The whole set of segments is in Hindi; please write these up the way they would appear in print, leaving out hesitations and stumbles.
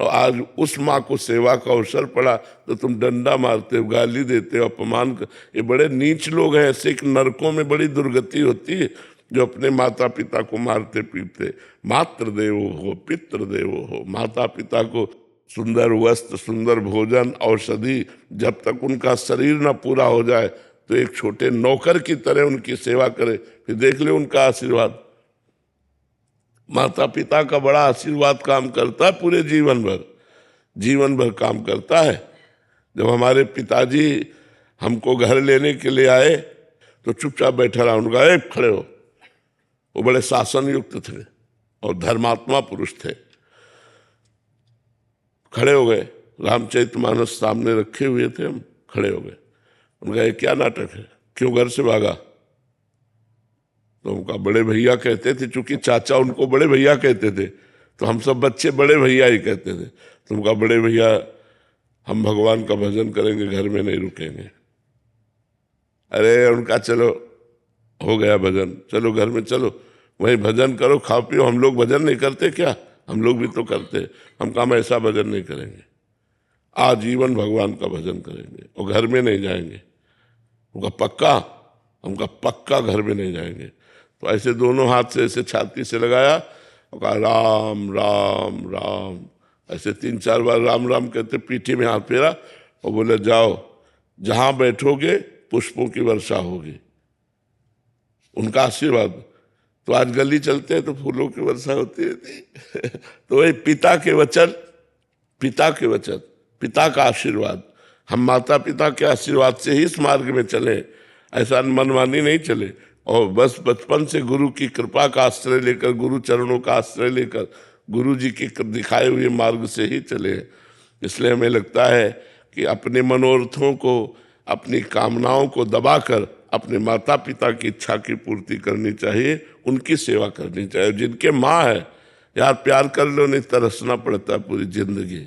और आज उस माँ को सेवा का अवसर पड़ा तो तुम डंडा मारते हो, गाली देते हो, अपमान कर। ये बड़े नीच लोग हैं, ऐसे एक नरकों में बड़ी दुर्गति होती है जो अपने माता पिता को मारते पीटते। मातृदेवो हो पितृदेवो हो, माता पिता को सुंदर वस्त्र, सुंदर भोजन, औषधि, जब तक उनका शरीर न पूरा हो जाए तो एक छोटे नौकर की तरह उनकी सेवा करे, फिर देख ले उनका आशीर्वाद। माता पिता का बड़ा आशीर्वाद काम करता है, पूरे जीवन भर काम करता है। जब हमारे पिताजी हमको घर लेने के लिए आए तो चुपचाप बैठा रहा, उनका एक खड़े हो। वो बड़े शासन युक्त थे और धर्मात्मा पुरुष थे। खड़े हो गए, रामचरितमानस सामने रखे हुए थे, हम खड़े हो गए। उनका ये क्या नाटक है, क्यों घर से भागा? तो उनका बड़े भैया कहते थे, चूंकि चाचा उनको बड़े भैया कहते थे तो हम सब बच्चे बड़े भैया ही कहते थे। तो उनका बड़े भैया, हम भगवान का भजन करेंगे, घर में नहीं रुकेंगे। अरे उनका चलो हो गया भजन, चलो घर में चलो, वहीं भजन करो, खाओ पियो। हम लोग भजन नहीं करते क्या? हम लोग भी तो करते। हम काम ऐसा भजन नहीं करेंगे, आजीवन भगवान का भजन करेंगे और घर में नहीं जाएंगे। उनका पक्का? हमका पक्का घर में नहीं जाएंगे। तो ऐसे दोनों हाथ से ऐसे छाती से लगाया और कहा राम राम राम, ऐसे 3-4 बार राम राम कहते, पीठी में हाथ फेरा और बोले जाओ, जहां बैठोगे पुष्पों की वर्षा होगी। उनका आशीर्वाद। तो आज गली चलते हैं तो फूलों की वर्षा होती है। तो वही पिता के वचन, पिता का आशीर्वाद। हम माता पिता के आशीर्वाद से ही इस मार्ग में चले, ऐसा मनमानी नहीं चले। और बस बचपन से गुरु की कृपा का आश्रय लेकर, गुरु चरणों का आश्रय लेकर, गुरु जी के दिखाए हुए मार्ग से ही चले। इसलिए हमें लगता है कि अपने मनोरथों को, अपनी कामनाओं को दबाकर अपने माता पिता की इच्छा की पूर्ति करनी चाहिए, उनकी सेवा करनी चाहिए। जिनके माँ है यार, प्यार कर लो, नहीं तरसना पड़ता है पूरी जिंदगी।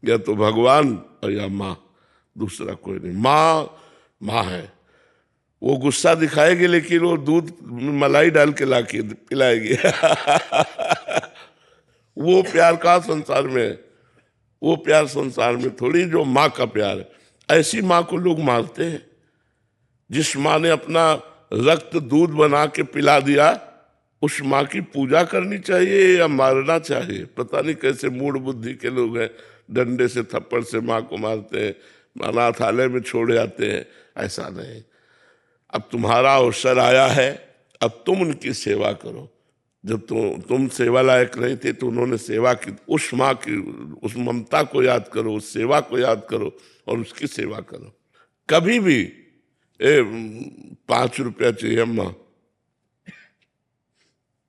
या तो भगवान और या माँ, दूसरा कोई नहीं। माँ है, वो गुस्सा दिखाएगी लेकिन वो दूध में मलाई डाल के लाके पिलाएगी। वो प्यार का संसार में, वो प्यार संसार में थोड़ी, जो माँ का प्यार है। ऐसी माँ को लोग मारते हैं। जिस माँ ने अपना रक्त दूध बना के पिला दिया, उस माँ की पूजा करनी चाहिए या मारना चाहिए? पता नहीं कैसे मूढ़ बुद्धि के लोग हैं, डंडे से थप्पड़ से माँ को मारते हैं, अनाथालय में छोड़े आते हैं। ऐसा नहीं। अब तुम्हारा अवसर आया है, अब तुम उनकी सेवा करो। जब तुम सेवा लायक नहीं थे तो उन्होंने सेवा की। उस माँ की उस ममता को याद करो, उस सेवा को याद करो और उसकी सेवा करो। कभी भी 5 रुपया चाहिए अम्मा,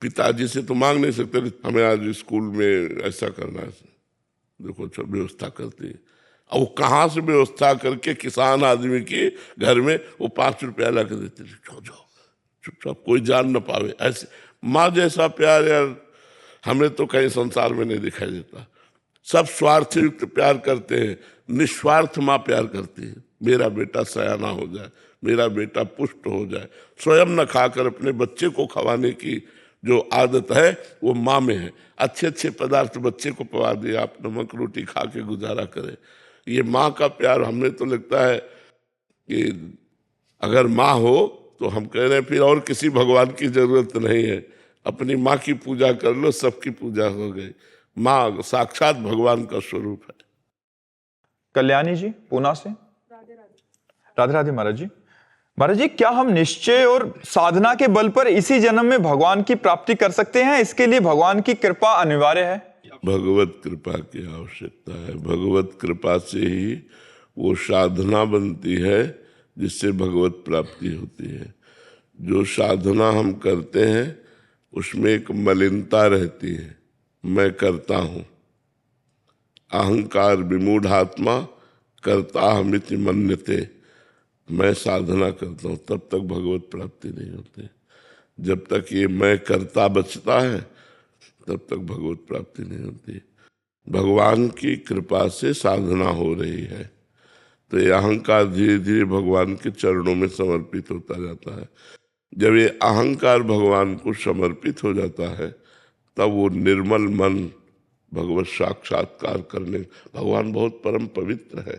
पिताजी से तो मांग नहीं सकते, हमें आज स्कूल में ऐसा करना है, देखो सब व्यवस्था करती है। और वो कहाँ से व्यवस्था करके किसान आदमी के घर में वो 5 रुपया ला के देते, जाओ चुपचाप, कोई जान न पावे। ऐसे माँ जैसा प्यार यार हमें तो कहीं संसार में नहीं दिखाई देता। सब स्वार्थ युक्त प्यार करते हैं, निस्वार्थ माँ प्यार करती है। मेरा बेटा सयाना हो जाए, मेरा बेटा पुष्ट हो जाए। स्वयं न खाकर अपने बच्चे को खवाने की जो आदत है वो माँ में है। अच्छे अच्छे पदार्थ बच्चे को पवा दिया, आप नमक रोटी खा के गुजारा करें। ये माँ का प्यार हमें तो लगता है कि अगर माँ हो तो हम कह रहे हैं फिर और किसी भगवान की जरूरत नहीं है। अपनी माँ की पूजा कर लो, सबकी पूजा हो गई। माँ साक्षात भगवान का स्वरूप है। कल्याणी जी पूना से। राधे राधे महाराज जी। महाराज जी, क्या हम निश्चय और साधना के बल पर इसी जन्म में भगवान की प्राप्ति कर सकते हैं? इसके लिए भगवान की कृपा अनिवार्य है? भगवत कृपा की आवश्यकता है। भगवत कृपा से ही वो साधना बनती है जिससे भगवत प्राप्ति होती है। जो साधना हम करते हैं उसमें एक मलिनता रहती है, मैं करता हूँ। अहंकार विमूढ़ात्मा करता हमिति मन्यते, मैं साधना करता हूँ, तब तक भगवत प्राप्ति नहीं होती। जब तक ये मैं करता बचता है तब तक भगवत प्राप्ति नहीं होती। भगवान की कृपा से साधना हो रही है तो ये अहंकार धीरे धीरे भगवान के चरणों में समर्पित होता जाता है। जब ये अहंकार भगवान को समर्पित हो जाता है तब वो निर्मल मन भगवत साक्षात्कार करने। भगवान बहुत परम पवित्र है।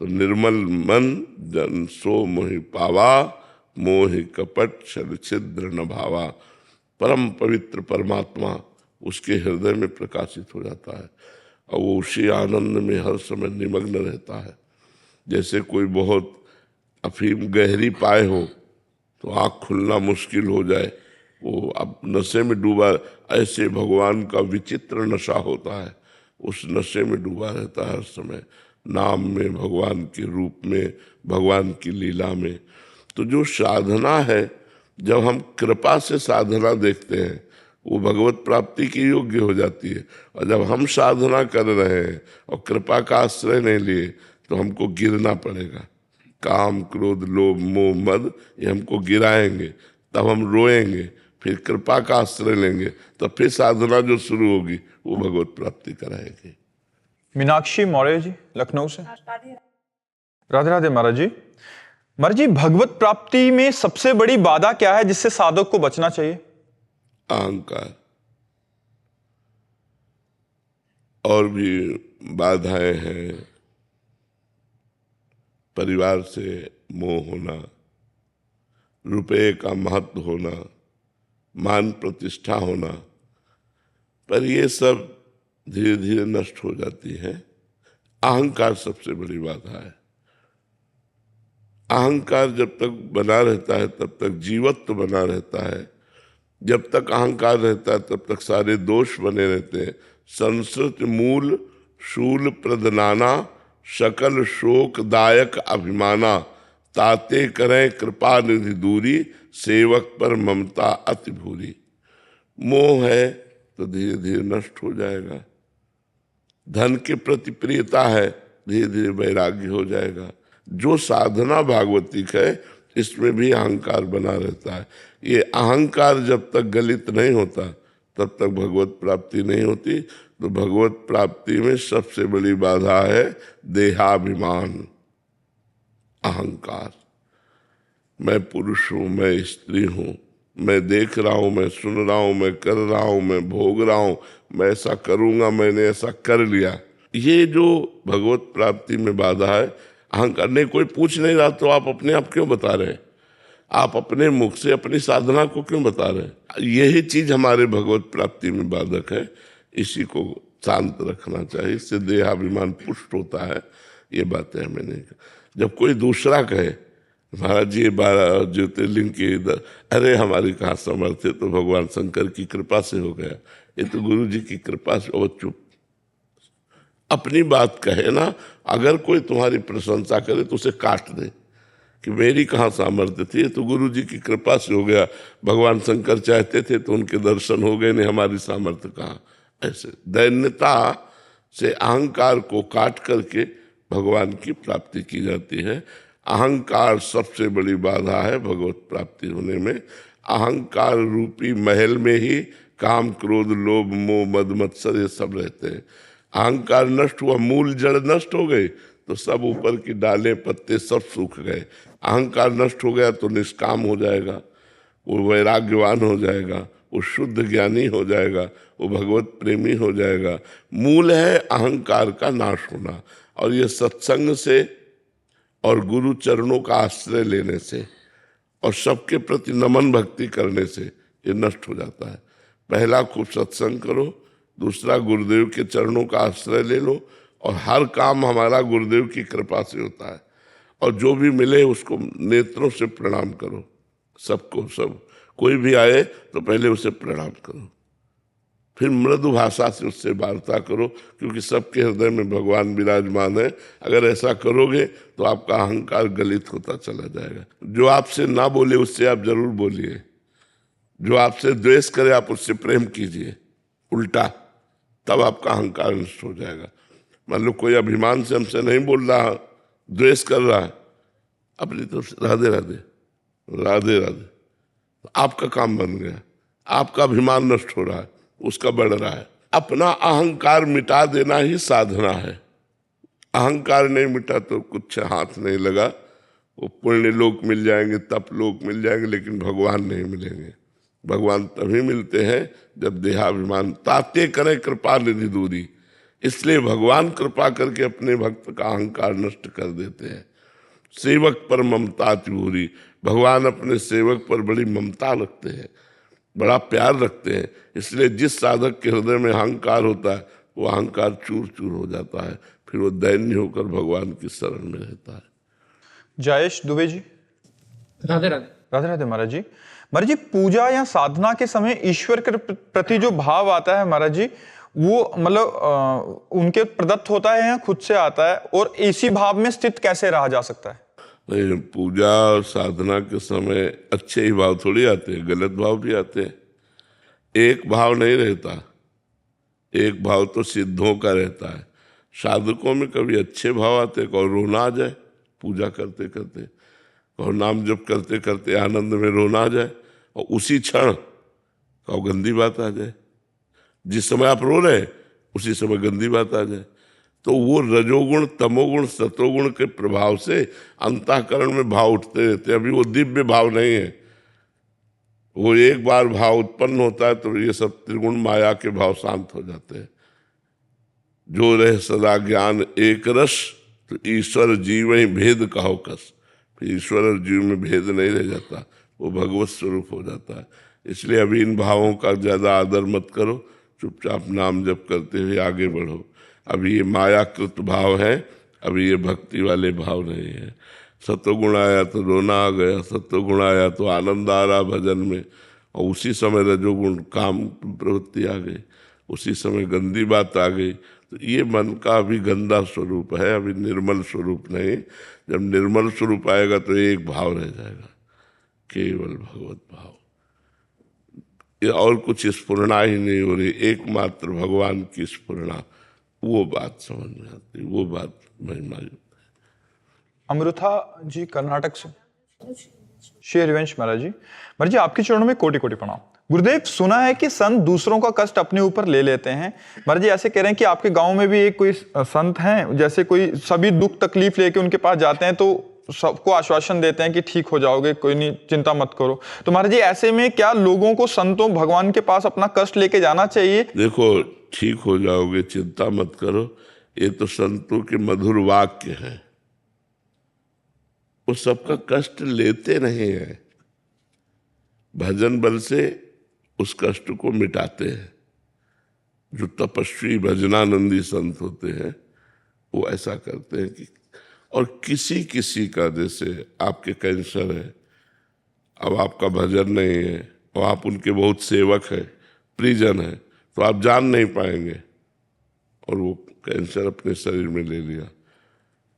तो निर्मल मन जन सो मोहि पावा, मोहि कपट छल छिद्र न भावा। परम पवित्र परमात्मा उसके हृदय में प्रकाशित हो जाता है और वो उसी आनंद में हर समय निमग्न रहता है। जैसे कोई बहुत अफीम गहरी पाए हो तो आँख खुलना मुश्किल हो जाए, वो अब नशे में डूबा, ऐसे भगवान का विचित्र नशा होता है। उस नशे में डूबा रहता है हर समय, नाम में, भगवान के रूप में, भगवान की लीला में। तो जो साधना है, जब हम कृपा से साधना देखते हैं, वो भगवत प्राप्ति की योग्य हो जाती है। और जब हम साधना कर रहे हैं और कृपा का आश्रय नहीं लिए तो हमको गिरना पड़ेगा। काम, क्रोध, लोभ, मोह, मद ये हमको गिराएंगे, तब हम रोएंगे, फिर कृपा का आश्रय लेंगे, तब फिर साधना जो शुरू होगी वो भगवत प्राप्ति कराएगी। मीनाक्षी मौर्य जी लखनऊ से। राधे राधे महाराज जी। महाराज जी, भगवत प्राप्ति में सबसे बड़ी बाधा क्या है जिससे साधक को बचना चाहिए? अहंकार। और भी बाधाएं हैं, परिवार से मोह होना, रुपए का महत्व होना, मान प्रतिष्ठा होना, पर ये सब धीरे धीरे नष्ट हो जाती है। अहंकार सबसे बड़ी बाधा है। अहंकार जब तक बना रहता है तब तक जीवत्व बना रहता है। जब तक अहंकार रहता है तब तक सारे दोष बने रहते हैं। संस्कृत मूल शूल प्रदनाना, सकल शोकदायक अभिमाना, ताते करें कृपा निधि दूरी, सेवक पर ममता अति भूरी। मोह है तो धीरे धीरे नष्ट हो जाएगा। धन के प्रति प्रियता है, धीरे धीरे वैराग्य हो जाएगा। जो साधना भागवतिक है इसमें भी अहंकार बना रहता है। ये अहंकार जब तक गलित नहीं होता तब तक भगवत प्राप्ति नहीं होती। तो भगवत प्राप्ति में सबसे बड़ी बाधा है देहाभिमान, अहंकार। मैं पुरुष हूँ, मैं स्त्री हूँ, मैं देख रहा हूँ, मैं सुन रहा हूँ, मैं कर रहा हूँ, मैं भोग रहा हूँ, मैं ऐसा करूँगा, मैंने ऐसा कर लिया। ये जो भगवत प्राप्ति में बाधा है अहंकार। नहीं, कोई पूछ नहीं रहा तो आप अपने आप क्यों बता रहे हैं? आप अपने मुख से अपनी साधना को क्यों बता रहे हैं? यही चीज हमारे भगवत प्राप्ति में बाधक है। इसी को शांत रखना चाहिए, इससे देहाभिमान पुष्ट होता है। ये बातें हमें नहीं। जब कोई दूसरा कहे महाराज जी 12 ज्योतिर्लिंग के इधर, अरे हमारी कहाँ समर्थ है, तो भगवान शंकर की कृपा से हो गया, ये तो गुरु जी की कृपा से। वो चुप, अपनी बात कहे ना। अगर कोई तुम्हारी प्रशंसा करे तो उसे काट दे कि मेरी कहाँ सामर्थ्य थी, तो गुरु जी की कृपा से हो गया। भगवान शंकर चाहते थे तो उनके दर्शन हो गए, नहीं हमारी सामर्थ्य कहाँ। ऐसे दैन्यता से अहंकार को काट करके भगवान की प्राप्ति की जाती है। अहंकार सबसे बड़ी बाधा है भगवत प्राप्ति होने में। अहंकार रूपी महल में ही काम, क्रोध, लोभ, मोह, मद, मत्सर ये सब रहते हैं। अहंकार नष्ट हुआ, मूल जड़ नष्ट हो गई तो सब ऊपर की डालें पत्ते सब सूख गए। अहंकार नष्ट हो गया तो निष्काम हो जाएगा, वो वैराग्यवान हो जाएगा, वो शुद्ध ज्ञानी हो जाएगा, वो भगवत प्रेमी हो जाएगा। मूल है अहंकार का नाश होना। और ये सत्संग से और गुरु चरणों का आश्रय लेने से और सबके प्रति नमन भक्ति करने से ये नष्ट हो जाता है। पहला खूब सत्संग करो, दूसरा गुरुदेव के चरणों का आश्रय ले लो, और हर काम हमारा गुरुदेव की कृपा से होता है। और जो भी मिले उसको नेत्रों से प्रणाम करो, सबको, सब कोई भी आए तो पहले उसे प्रणाम करो, फिर मृदु भाषा से उससे वार्ता करो, क्योंकि सबके हृदय में भगवान विराजमान है। अगर ऐसा करोगे तो आपका अहंकार गलित होता चला जाएगा। जो आपसे ना बोले उससे आप जरूर बोलिए, जो आपसे द्वेष करे आप उससे प्रेम कीजिए, उल्टा, तब आपका अहंकार नष्ट हो जाएगा। मान लो कोई अभिमान से हमसे नहीं बोल रहा, द्वेष कर रहा है, अपनी तरफ से राधे राधे राधे राधे, आपका काम बन गया, आपका अभिमान नष्ट हो रहा है, उसका बढ़ रहा है। अपना अहंकार मिटा देना ही साधना है। अहंकार नहीं मिटा तो कुछ हाथ नहीं लगा। वो पुण्य लोक मिल जाएंगे, तप लोक मिल जाएंगे, लेकिन भगवान नहीं मिलेंगे। भगवान तभी मिलते हैं जब देहाभिमान ताते करें कृपा निधि दूरी। इसलिए भगवान कृपा करके अपने भक्त का अहंकार नष्ट कर देते हैं। सेवक पर ममता चूरी, भगवान अपने सेवक पर बड़ी ममता रखते हैं, बड़ा प्यार रखते हैं। इसलिए जिस साधक के हृदय में अहंकार होता है वो अहंकार चूर चूर हो जाता है, फिर वो दैन्य होकर भगवान की शरण में रहता है। जयेश दुबे जी। राधे राधे। राधे राधे महाराज जी। महाराज जी, पूजा या साधना के समय ईश्वर के प्रति जो भाव आता है महाराज जी, वो मतलब उनके प्रदत्त होता है या खुद से आता है, और इसी भाव में स्थित कैसे रहा जा सकता है? नहीं, पूजा और साधना के समय अच्छे ही भाव थोड़ी आते हैं, गलत भाव भी आते हैं। एक भाव नहीं रहता, एक भाव तो सिद्धों का रहता है। साधकों में कभी अच्छे भाव आते, कभी रोना आ जाए पूजा करते करते, कभी नाम जप करते करते आनंद में रोना आ जाए, और उसी क्षण कभी गंदी बात आ जाए। जिस समय आप रो रहे हैं उसी समय गंदी बात आ जाए। तो वो रजोगुण तमोगुण सतोगुण के प्रभाव से अंतःकरण में भाव उठते रहते हैं। अभी वो दिव्य भाव नहीं है। वो एक बार भाव उत्पन्न होता है तो ये सब त्रिगुण माया के भाव शांत हो जाते हैं। जो रहे सदा ज्ञान एक रस, तो ईश्वर जीव ही भेद कहो कस। फिर ईश्वर और जीव में भेद नहीं रह जाता, वो भगवत स्वरूप हो जाता है। इसलिए अभी इन भावों का ज्यादा आदर मत करो, चुपचाप नाम जप करते हुए आगे बढ़ो। अभी ये मायाकृत भाव है, अभी ये भक्ति वाले भाव नहीं है। सत्वगुण आया तो रोना आ गया, सत्वगुण आया तो आनंद आ रहा भजन में, और उसी समय रजोगुण काम प्रवृत्ति आ गई, उसी समय गंदी बात आ गई। तो ये मन का अभी गंदा स्वरूप है, अभी निर्मल स्वरूप नहीं। जब निर्मल स्वरूप आएगा तो एक भाव रह जाएगा, केवल भगवत भाव। ये और कुछ स्फुरना ही नहीं हो रही, एकमात्र भगवान की स्फुरना। वो बात समझ में आती, वो बात महिमा युक्त है। अमृता जी कर्नाटक से। श्री हरिवंश महाराज जी। महाराज जी, आपके चरणों में कोटि कोटि प्रणाम। गुरुदेव, सुना है कि संत दूसरों का कष्ट अपने ऊपर ले लेते हैं। महाराज जी, ऐसे कह रहे हैं कि आपके गांव में भी एक कोई संत हैं, जैसे कोई सभी दुख तकलीफ लेके उनके पास जाते हैं तो सबको आश्वासन देते हैं कि ठीक हो जाओगे, कोई नहीं, चिंता मत करो। तो महाराज जी, ऐसे में क्या लोगों को संतों भगवान के पास अपना कष्ट लेके जाना चाहिए? देखो, ठीक हो जाओगे, चिंता मत करो, ये तो संतों के मधुर वाक्य हैं। वो सबका कष्ट लेते नहीं है, भजन बल से उस कष्ट को मिटाते हैं। जो तपस्वी भजनानंदी संत होते हैं वो ऐसा करते हैं कि, और किसी किसी का, जैसे आपके कैंसर है, अब आपका भजन नहीं है और आप उनके बहुत सेवक हैं, परिजन हैं, तो आप जान नहीं पाएंगे, और वो कैंसर अपने शरीर में ले लिया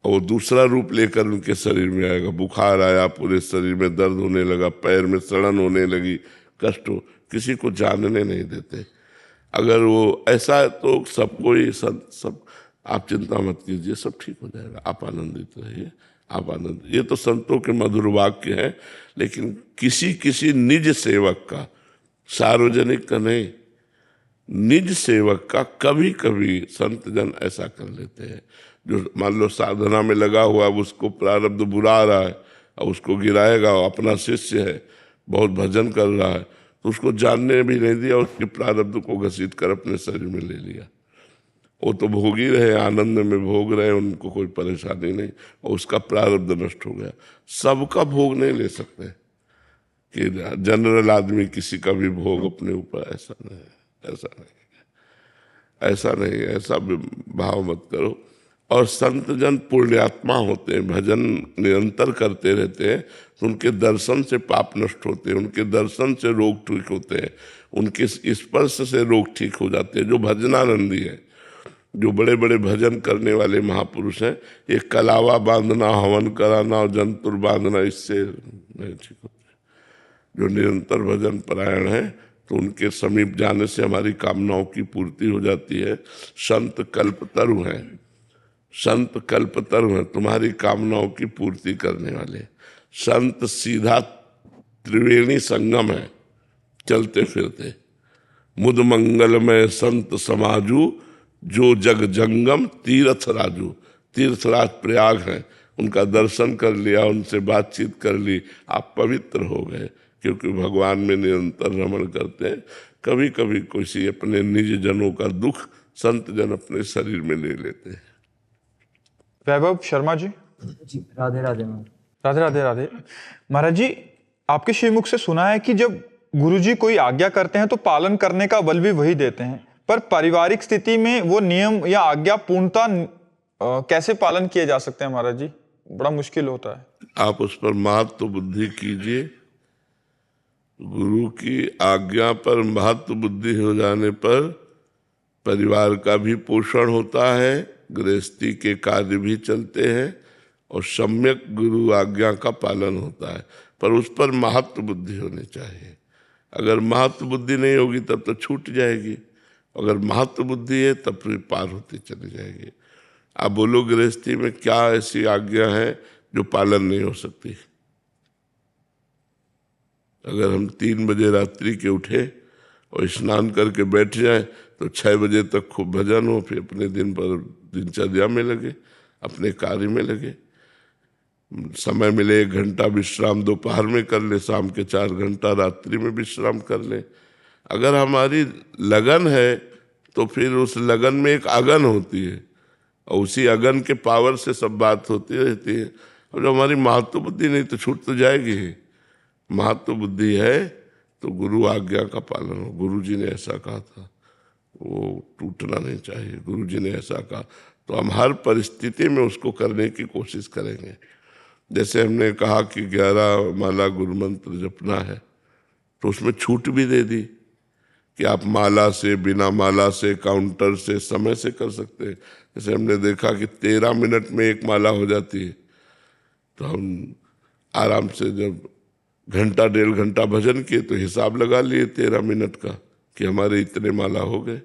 और वो दूसरा रूप लेकर उनके शरीर में आएगा। बुखार आया, पूरे शरीर में दर्द होने लगा, पैर में सड़न होने लगी, कष्ट हो, किसी को जानने नहीं देते। अगर वो ऐसा है तो सबको ही सब आप चिंता मत कीजिए, सब ठीक हो जाएगा, आप आनंदित रहिए, आप आनंद। ये तो संतों के मधुर वाक्य हैं, लेकिन किसी किसी निज सेवक का, सार्वजनिक का नहीं, निज सेवक का कभी कभी संत जन ऐसा कर लेते हैं। जो मान लो साधना में लगा हुआ, उसको प्रारब्ध बुरा आ रहा है और उसको गिराएगा, अपना शिष्य है, बहुत भजन कर रहा है, तो उसको जानने भी नहीं दिया, उसके प्रारब्ध को घसीट कर अपने शरीर में ले लिया। वो तो भोग ही रहे, आनंद में भोग रहे, उनको कोई परेशानी नहीं, और उसका प्रारब्ध नष्ट हो गया। सबका भोग नहीं ले सकते कि जनरल आदमी किसी का भी भोग अपने ऊपर, ऐसा नहीं, ऐसा नहीं, ऐसा नहीं, ऐसा भाव मत करो। और संत जन पुण्यात्मा होते हैं, भजन निरंतर करते रहते हैं, तो उनके दर्शन से पाप नष्ट होते हैं, उनके दर्शन से रोग ठीक होते हैं, उनके स्पर्श से रोग ठीक हो जाते हैं। जो भजनानंदी है, जो बड़े बड़े भजन करने वाले महापुरुष हैं, ये कलावा बांधना, हवन कराना और जंतुर बांधना, इससे नहीं ठीक होते। जो निरंतर भजन परायण है, तो उनके समीप जाने से हमारी कामनाओं की पूर्ति हो जाती है। संत कल्पतरु हैं, संत कल्पतरु हैं, तुम्हारी कामनाओं की पूर्ति करने वाले। संत सीधा त्रिवेणी संगम है, चलते फिरते। मुद मंगल में संत समाजू, जो जग जंगम तीर्थ राजू। तीर्थराज प्रयाग है, उनका दर्शन कर लिया, उनसे बातचीत कर ली, आप पवित्र हो गए। क्योंकि भगवान में निरंतर रमण करते हैं। कभी कभी किसी अपने निज जनों का दुख संत जन अपने शरीर में ले लेते हैं। वैभव शर्मा जी। जी राधे राधे महाराज। राधे राधे राधे। महाराज जी, आपके श्रीमुख से सुना है कि जब गुरुजी कोई आज्ञा करते हैं तो पालन करने का बल भी वही देते हैं, पर पारिवारिक स्थिति में वो नियम या आज्ञा पूर्णतः कैसे पालन किए जा सकते हैं महाराज जी? बड़ा मुश्किल होता है। आप उस पर महत्व बुद्धि कीजिए। गुरु की आज्ञा पर महत्व बुद्धि हो जाने पर परिवार का भी पोषण होता है, गृहस्थी के कार्य भी चलते हैं और सम्यक गुरु आज्ञा का पालन होता है। पर उस पर महत्व बुद्धि होनी चाहिए। अगर महत्व बुद्धि नहीं होगी तब तो छूट जाएगी, अगर महत्व बुद्धि है तब फिर पार होती चली जाएगी। आप बोलो गृहस्थी में क्या ऐसी आज्ञा है जो पालन नहीं हो सकती? अगर हम 3 बजे रात्रि के उठे और स्नान करके बैठ जाए तो 6 बजे तक खूब भजन हो, फिर अपने दिन पर दिनचर्या में लगे, अपने कार्य में लगे। समय मिले 1 घंटा विश्राम दोपहर में कर ले, शाम के 4 घंटा रात्रि में विश्राम कर ले। अगर हमारी लगन है तो फिर उस लगन में एक अगन होती है और उसी अगन के पावर से सब बात होती रहती है। और जब हमारी महत्व बुद्धि नहीं तो छूट तो जाएगी ही। महत्व बुद्धि है तो गुरु आज्ञा का पालन हो। गुरु जी ने ऐसा कहा था, वो टूटना नहीं चाहिए। गुरु जी ने ऐसा कहा तो हम हर परिस्थिति में उसको करने की कोशिश करेंगे। जैसे हमने कहा कि 11 माला गुरु मंत्र जपना है तो उसमें छूट भी दे दी कि आप माला से, बिना माला से, काउंटर से, समय से कर सकते हैं। जैसे हमने देखा कि 13 मिनट में 1 माला हो जाती है, तो हम आराम से जब घंटा 1.5 घंटा भजन किए तो हिसाब लगा लिए 13 मिनट का कि हमारे इतने माला हो गए।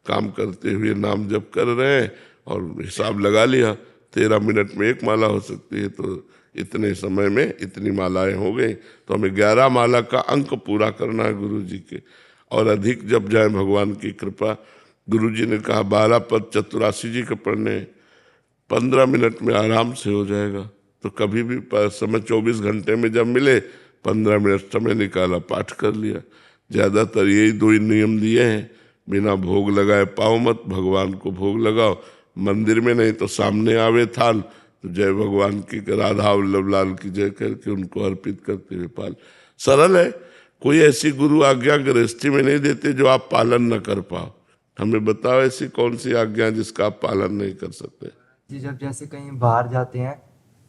काम करते हुए नाम जप कर रहे हैं और हिसाब लगा लिया 13 मिनट में 1 माला हो सकती है, तो इतने समय में इतनी मालाएं हो गई। तो हमें 11 माला का अंक पूरा करना है गुरु जी के, और अधिक जप जाए भगवान की कृपा। गुरु जी ने कहा 12 पद चतुरासी जी के पढ़ने 15 मिनट में आराम से हो जाएगा। तो कभी भी समय 24 घंटे में जब मिले 15 मिनट समय निकाला, पाठ कर लिया। ज़्यादातर यही 2 नियम दिए हैं, बिना भोग लगाए पाओ मत, भगवान को भोग लगाओ। मंदिर में नहीं तो सामने आवे थाल तो जय भगवान की, राधा वल्लभ लाल की जय करके उनको अर्पित करते हुए पाल। सरल है। कोई ऐसी गुरु आज्ञा गृहस्थी में नहीं देते जो आप पालन न कर पाओ। हमें बताओ ऐसी कौन सी आज्ञा जिसका आप पालन नहीं कर सकते? जी जब जैसे कहीं बाहर जाते हैं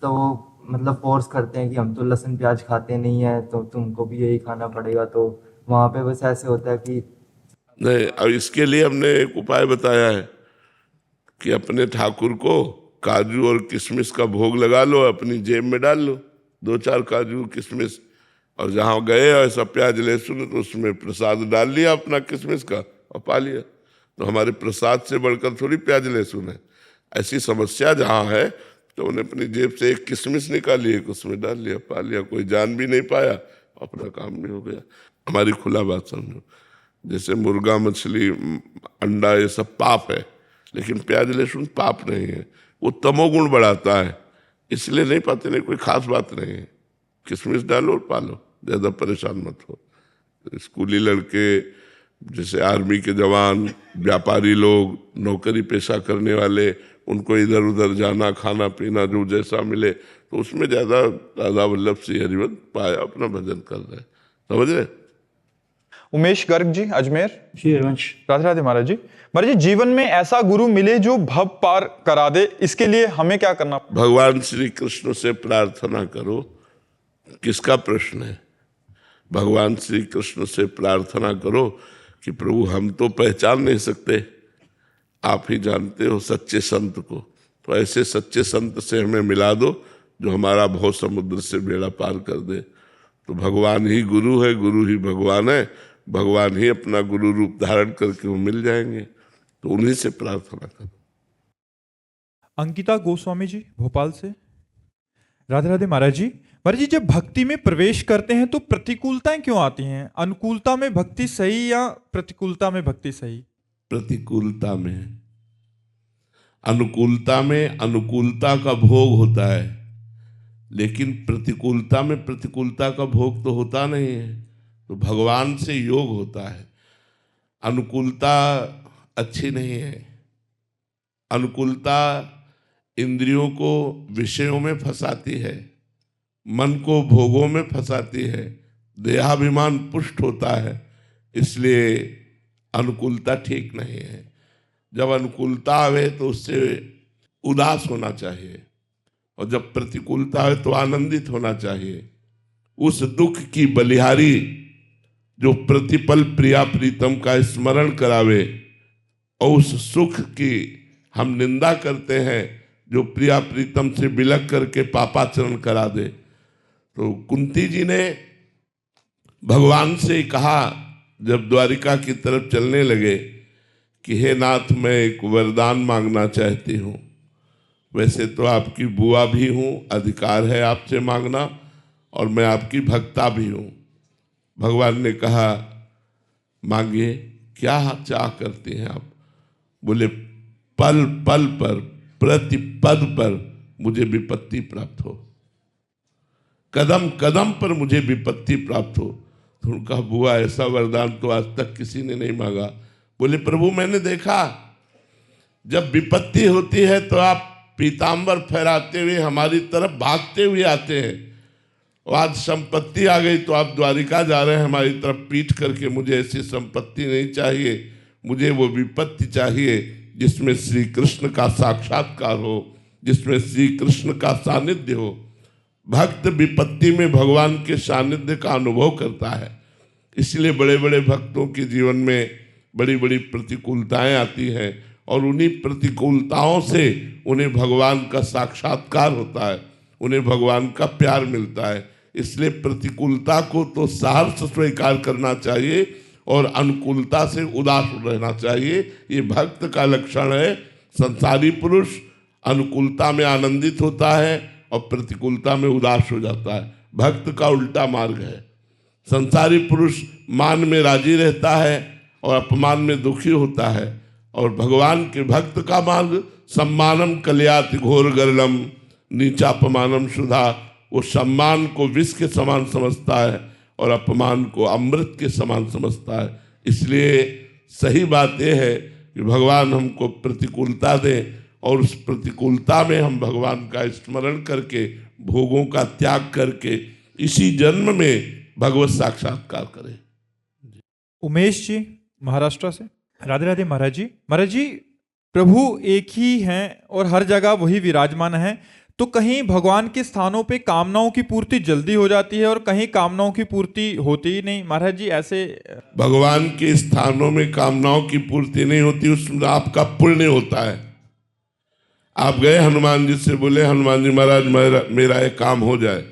तो वो मतलब फोर्स करते हैं कि हम तो लहसुन प्याज खाते नहीं है तो तुमको भी यही खाना पड़ेगा, तो वहाँ पे बस ऐसे होता है कि नहीं। अब इसके लिए हमने एक उपाय बताया है कि अपने ठाकुर को काजू और किशमिश का भोग लगा लो, अपनी जेब में डाल लो 2-4 काजू किशमिश, और जहाँ गए ऐसा प्याज लहसुन तो उसमें प्रसाद डाल लिया अपना किशमिश का और पा लिया। तो हमारे प्रसाद से बढ़कर थोड़ी प्याज लहसुन है। ऐसी समस्या जहाँ है तो उन्हें अपनी जेब से एक किशमिश निकाली, एक उसमें डाल लिया, पा लिया। कोई जान भी नहीं पाया, अपना काम भी हो गया। हमारी खुला बात समझो, जैसे मुर्गा, मछली, अंडा ये सब पाप है, लेकिन प्याज लहसुन पाप नहीं है। वो तमोगुण बढ़ाता है, इसलिए नहीं पाते। नहीं, कोई खास बात नहीं है। किशमिश डालो और पालो, ज़्यादा परेशान मत हो। स्कूली लड़के, जैसे आर्मी के जवान, व्यापारी लोग, नौकरी पेशा करने वाले, उनको इधर उधर जाना, खाना पीना जो जैसा मिले, तो उसमें ज़्यादा राधा वल्लभ श्री हरिवंश पाया, अपना भजन कर रहे। समझ रहे? उमेश गर्ग जी, अजमेर। श्री हरिवंश। राधे राधे महाराज जी। महाराज जी, जीवन में ऐसा गुरु मिले जो भव पार करा दे, इसके लिए हमें क्या करना? भगवान श्री कृष्ण से प्रार्थना करो। किसका प्रश्न है? भगवान श्री कृष्ण से प्रार्थना करो कि प्रभु हम तो पहचान नहीं सकते, आप ही जानते हो सच्चे संत को, तो ऐसे सच्चे संत से हमें मिला दो जो हमारा भव समुद्र से बेड़ा पार कर दे। तो भगवान ही गुरु है, गुरु ही भगवान है, भगवान ही अपना गुरु रूप धारण करके वो मिल जाएंगे। तो उन्हीं से प्रार्थना करो। अंकिता गोस्वामी जी, भोपाल से। राधे राधे महाराज जी। महाराज जी, जब भक्ति में प्रवेश करते हैं तो प्रतिकूलताएं क्यों आती हैं? अनुकूलता में भक्ति सही या प्रतिकूलता में भक्ति सही? प्रतिकूलता में। अनुकूलता में अनुकूलता का भोग होता है, लेकिन प्रतिकूलता में प्रतिकूलता का भोग तो होता नहीं है, तो भगवान से योग होता है। अनुकूलता अच्छी नहीं है। अनुकूलता इंद्रियों को विषयों में फंसाती है, मन को भोगों में फंसाती है, देहाभिमान पुष्ट होता है, इसलिए अनुकूलता ठीक नहीं है। जब अनुकूलता आवे तो उससे उदास होना चाहिए, और जब प्रतिकूलता आवे तो आनंदित होना चाहिए। उस दुख की बलिहारी जो प्रतिपल प्रिया प्रीतम का स्मरण करावे, और उस सुख की हम निंदा करते हैं जो प्रिया प्रीतम से बिलक करके पापाचरण करा दे। तो कुंती जी ने भगवान से कहा, जब द्वारिका की तरफ चलने लगे, कि हे नाथ, मैं एक वरदान मांगना चाहती हूँ। वैसे तो आपकी बुआ भी हूँ, अधिकार है आपसे मांगना, और मैं आपकी भक्ता भी हूँ। भगवान ने कहा, मांगिए, क्या चाह करती हैं आप? बोले, पल पल पर, प्रति पद पर मुझे विपत्ति प्राप्त हो, कदम कदम पर मुझे विपत्ति प्राप्त हो। तो उन्होंने कहा, बुआ, ऐसा वरदान तो आज तक किसी ने नहीं मांगा। बोले, प्रभु, मैंने देखा जब विपत्ति होती है तो आप पीतांबर फहराते हुए हमारी तरफ भागते हुए आते हैं, और आज संपत्ति आ गई तो आप द्वारिका जा रहे हैं हमारी तरफ पीठ करके। मुझे ऐसी संपत्ति नहीं चाहिए, मुझे वो विपत्ति चाहिए जिसमें श्री कृष्ण का साक्षात्कार हो, जिसमें श्री कृष्ण का सानिध्य हो। भक्त विपत्ति में भगवान के सानिध्य का अनुभव करता है, इसलिए बड़े बड़े भक्तों के जीवन में बड़ी बड़ी प्रतिकूलताएं आती हैं, और उन्हीं प्रतिकूलताओं से उन्हें भगवान का साक्षात्कार होता है, उन्हें भगवान का प्यार मिलता है। इसलिए प्रतिकूलता को तो सहर्ष स्वीकार करना चाहिए, और अनुकूलता से उदास रहना चाहिए। ये भक्त का लक्षण है। संसारी पुरुष अनुकूलता में आनंदित होता है और प्रतिकूलता में उदास हो जाता है। भक्त का उल्टा मार्ग है। संसारी पुरुष मान में राजी रहता है और अपमान में दुखी होता है, और भगवान के भक्त का मार्ग सम्मानम कल्याति घोर गरलम नीचापमानम सुधा। वो सम्मान को विष के समान समझता है और अपमान को अमृत के समान समझता है। इसलिए सही बात यह है कि भगवान हमको प्रतिकूलता दें, और उस प्रतिकूलता में हम भगवान का स्मरण करके, भोगों का त्याग करके इसी जन्म में भगवत साक्षात्कार करें। उमेश जी महाराष्ट्र से। राधे राधे महाराज जी। महाराज जी, प्रभु एक ही हैं और हर जगह वही विराजमान है, तो कहीं भगवान के स्थानों पे कामनाओं की पूर्ति जल्दी हो जाती है और कहीं कामनाओं की पूर्ति होती ही नहीं। महाराज जी, ऐसे भगवान के स्थानों में कामनाओं की पूर्ति नहीं होती, उसमें आपका पुण्य होता है। आप गए हनुमान जी से, बोले, हनुमान जी महाराज, मेरा एक काम हो जाए।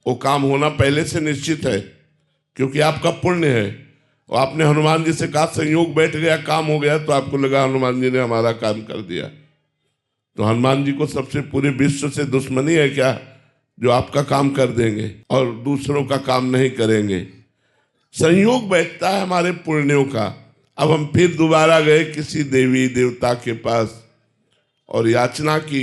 वो काम होना पहले से निश्चित है, क्योंकि आपका पुण्य है। और आपने हनुमान जी से कहा, संयोग बैठ गया, काम हो गया, तो आपको लगा हनुमान जी ने हमारा काम कर दिया। तो हनुमान जी को सबसे पूरे विश्व से दुश्मनी है क्या, जो आपका काम कर देंगे और दूसरों का काम नहीं करेंगे? संयोग बैठता है हमारे पुण्यों का। अब हम फिर दोबारा गए किसी देवी देवता के पास और याचना की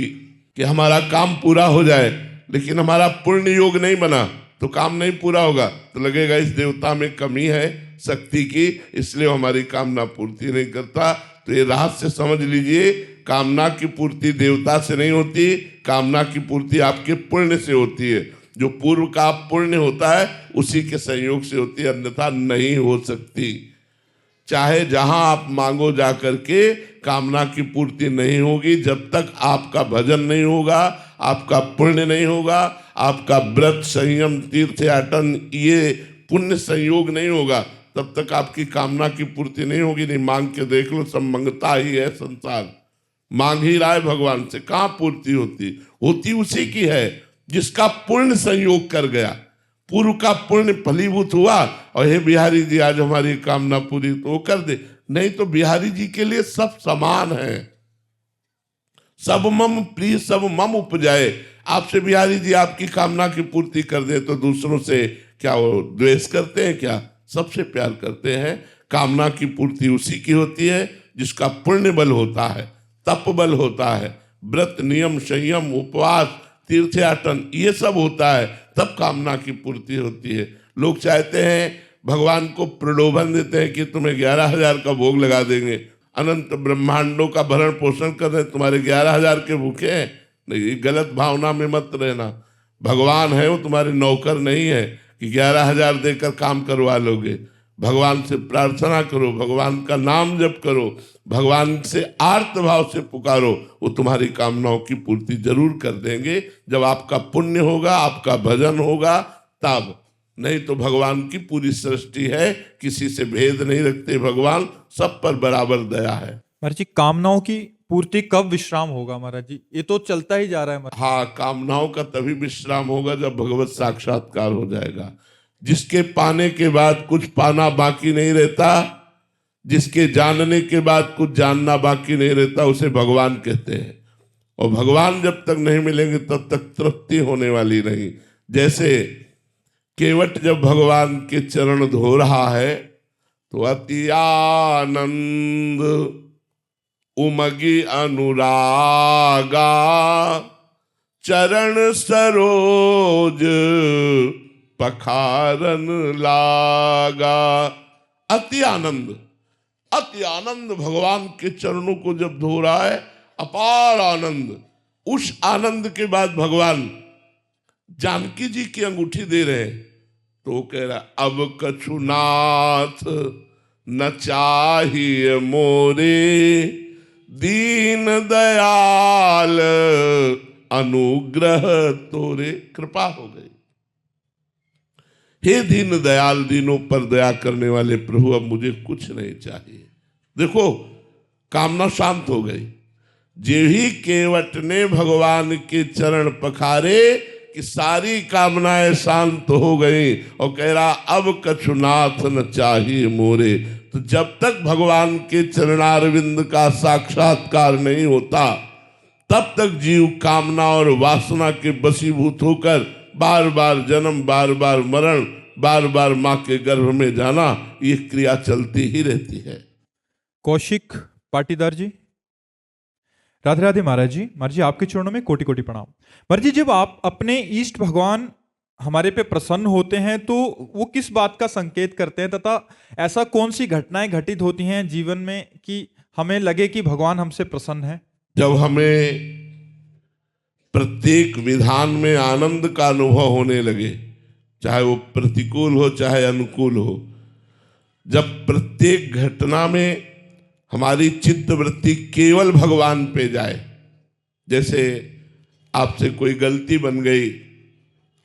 कि हमारा काम पूरा हो जाए, लेकिन हमारा पुण्य योग नहीं बना तो काम नहीं पूरा होगा। तो लगेगा इस देवता में कमी है शक्ति की, इसलिए हमारी कामना पूर्ति नहीं करता। तो ये रहस्य समझ लीजिए, कामना की पूर्ति देवता से नहीं होती, कामना की पूर्ति आपके पुण्य से होती है। जो पूर्व का पुण्य होता है उसी के संयोग से होती है, अन्यथा नहीं हो सकती। चाहे जहां आप मांगो जा करके, कामना की पूर्ति नहीं होगी जब तक आपका भजन नहीं होगा, आपका पुण्य नहीं होगा, आपका व्रत संयम तीर्थयाटन ये पुण्य संयोग नहीं होगा, तब तक आपकी कामना की पूर्ति नहीं होगी। नहीं मांग के देख लो, सब मंगता ही है संसार, मांग ही रहा है भगवान से, कहाँ पूर्ति होती? होती उसी की है जिसका पुण्य संयोग कर गया, पूर्व का पुण्य फलीभूत हुआ और हे बिहारी जी आज हमारी कामना पूरी, तो वो कर दे। नहीं तो बिहारी जी के लिए सब समान है, सब मम प्रिय सब मम उपजाए। आपसे बिहारी जी आपकी कामना की पूर्ति कर दे तो दूसरों से क्या वो द्वेष करते हैं? क्या सबसे प्यार करते हैं। कामना की पूर्ति उसी की होती है जिसका पुण्य बल होता है, तप बल होता है, व्रत नियम संयम उपवास तीर्थयाटन, ये सब होता है, तब कामना की पूर्ति होती है। लोग चाहते हैं, भगवान को प्रलोभन देते हैं कि तुम्हें 11,000 का भोग लगा देंगे, अनंत ब्रह्मांडों का भरण पोषण कर रहे, तुम्हारे 11,000 के भूखे हैं। नहीं, गलत भावना में मत रहना। भगवान है, वो तुम्हारे नौकर नहीं है कि 11,000 देकर काम करवा लोगे। भगवान से प्रार्थना करो, भगवान का नाम जप करो, भगवान से आर्त भाव से पुकारो, वो तुम्हारी कामनाओं की पूर्ति जरूर कर देंगे। जब आपका पुण्य होगा, आपका भजन होगा, तब। नहीं तो भगवान की पूरी सृष्टि है, किसी से भेद नहीं रखते भगवान, सब पर बराबर दया है। महाराज जी, कामनाओं की पूर्ति कब विश्राम होगा महाराज जी? ये तो चलता ही जा रहा है महाराज। हाँ, कामनाओं का तभी विश्राम होगा जब भगवत साक्षात्कार हो जाएगा। जिसके पाने के बाद कुछ पाना बाकी नहीं रहता, जिसके जानने के बाद कुछ जानना बाकी नहीं रहता, उसे भगवान कहते हैं। और भगवान जब तक नहीं मिलेंगे तब तक तृप्ति होने वाली नहीं। जैसे केवट जब भगवान के चरण धो रहा है तो अति आनंद उमगी अनुरागा, चरण सरोज पखारन लागा। अति आनंद, अति आनंद भगवान के चरणों को जब धो रहा है, अपार आनंद। उस आनंद के बाद भगवान जानकी जी की अंगूठी दे रहे हैं, तो कह रहा, अब कछु नाथ न चाहिए मोरे, दीन दयाल अनुग्रह तोरे। कृपा हो गई। हे दीन दयाल, दीनों पर दया करने वाले प्रभु, अब मुझे कुछ नहीं चाहिए। देखो, कामना शांत हो गई। जे ही केवट ने भगवान के चरण पखारे कि सारी कामनाएं शांत हो गई, और कह रहा, अब कछु नाथ न चाहिए मोरे। तो जब तक भगवान के चरणारविंद का साक्षात्कार नहीं होता, तब तक जीव कामना और वासना के वशीभूत होकर बार बार जन्म, बार बार मरण, बार बार माँ के गर्भ में जाना, ये क्रिया चलती ही रहती है। कौशिक पाटीदार जी, राधे राधे महाराज जी। महाराज जी, आपके चरणों में कोटि कोटि प्रणाम। महाराज जी, जब आप अपने इष्ट भगवान हमारे पे प्रसन्न होते हैं तो वो किस बात का संकेत करते हैं, तथा ऐसा कौन सी घटनाएं घटित होती हैं जीवन में कि हमें लगे कि भगवान हमसे प्रसन्न है? जब हमें प्रत्येक विधान में आनंद का अनुभव होने लगे, चाहे वो प्रतिकूल हो चाहे अनुकूल हो, जब प्रत्येक घटना में हमारी चित्तवृत्ति केवल भगवान पे जाए। जैसे आपसे कोई गलती बन गई,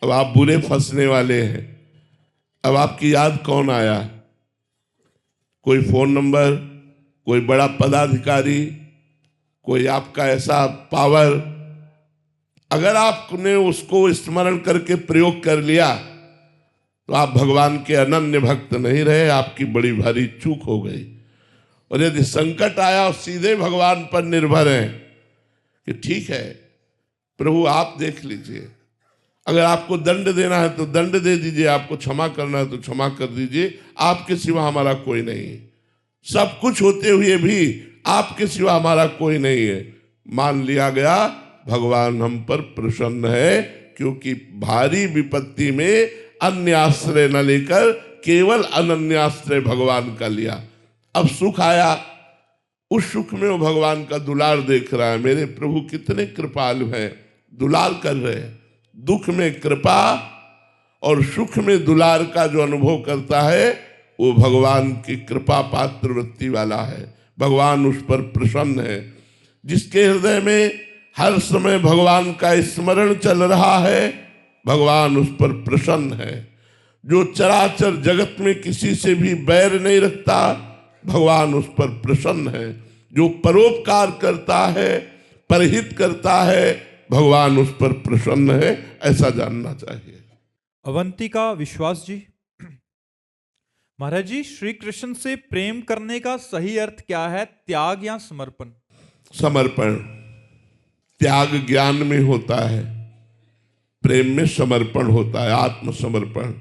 अब आप बुरे फंसने वाले हैं, अब आपकी याद कौन आया? कोई फोन नंबर, कोई बड़ा पदाधिकारी, कोई आपका ऐसा पावर। अगर आपने उसको स्मरण करके प्रयोग कर लिया तो आप भगवान के अनन्य भक्त नहीं रहे, आपकी बड़ी भारी चूक हो गई। और यदि संकट आया और सीधे भगवान पर निर्भर हैं कि ठीक है प्रभु आप देख लीजिए, अगर आपको दंड देना है तो दंड दे दीजिए, आपको क्षमा करना है तो क्षमा कर दीजिए, आपके सिवा हमारा कोई नहीं है। सब कुछ होते हुए भी आपके सिवा हमारा कोई नहीं है। मान लिया गया भगवान हम पर प्रसन्न है, क्योंकि भारी विपत्ति में अन्य आश्रय न लेकर केवल अनन्य आश्रय भगवान का लिया। अब सुख आया, उस सुख में वो भगवान का दुलार देख रहा है, मेरे प्रभु कितने कृपालु हैं, दुलार कर रहे हैं। दुख में कृपा और सुख में दुलार का जो अनुभव करता है वो भगवान की कृपा पात्र वृत्ति वाला है। भगवान उस पर प्रसन्न है। जिसके हृदय में हर समय भगवान का स्मरण चल रहा है, भगवान उस पर प्रसन्न है। जो चराचर जगत में किसी से भी बैर नहीं रखता, भगवान उस पर प्रसन्न है। जो परोपकार करता है, परहित करता है, भगवान उस पर प्रसन्न है, ऐसा जानना चाहिए। अवंतिका विश्वास जी, महाराज जी, श्री कृष्ण से प्रेम करने का सही अर्थ क्या है, त्याग या समर्पण? समर्पण। त्याग ज्ञान में होता है, प्रेम में समर्पण होता है, आत्मसमर्पण।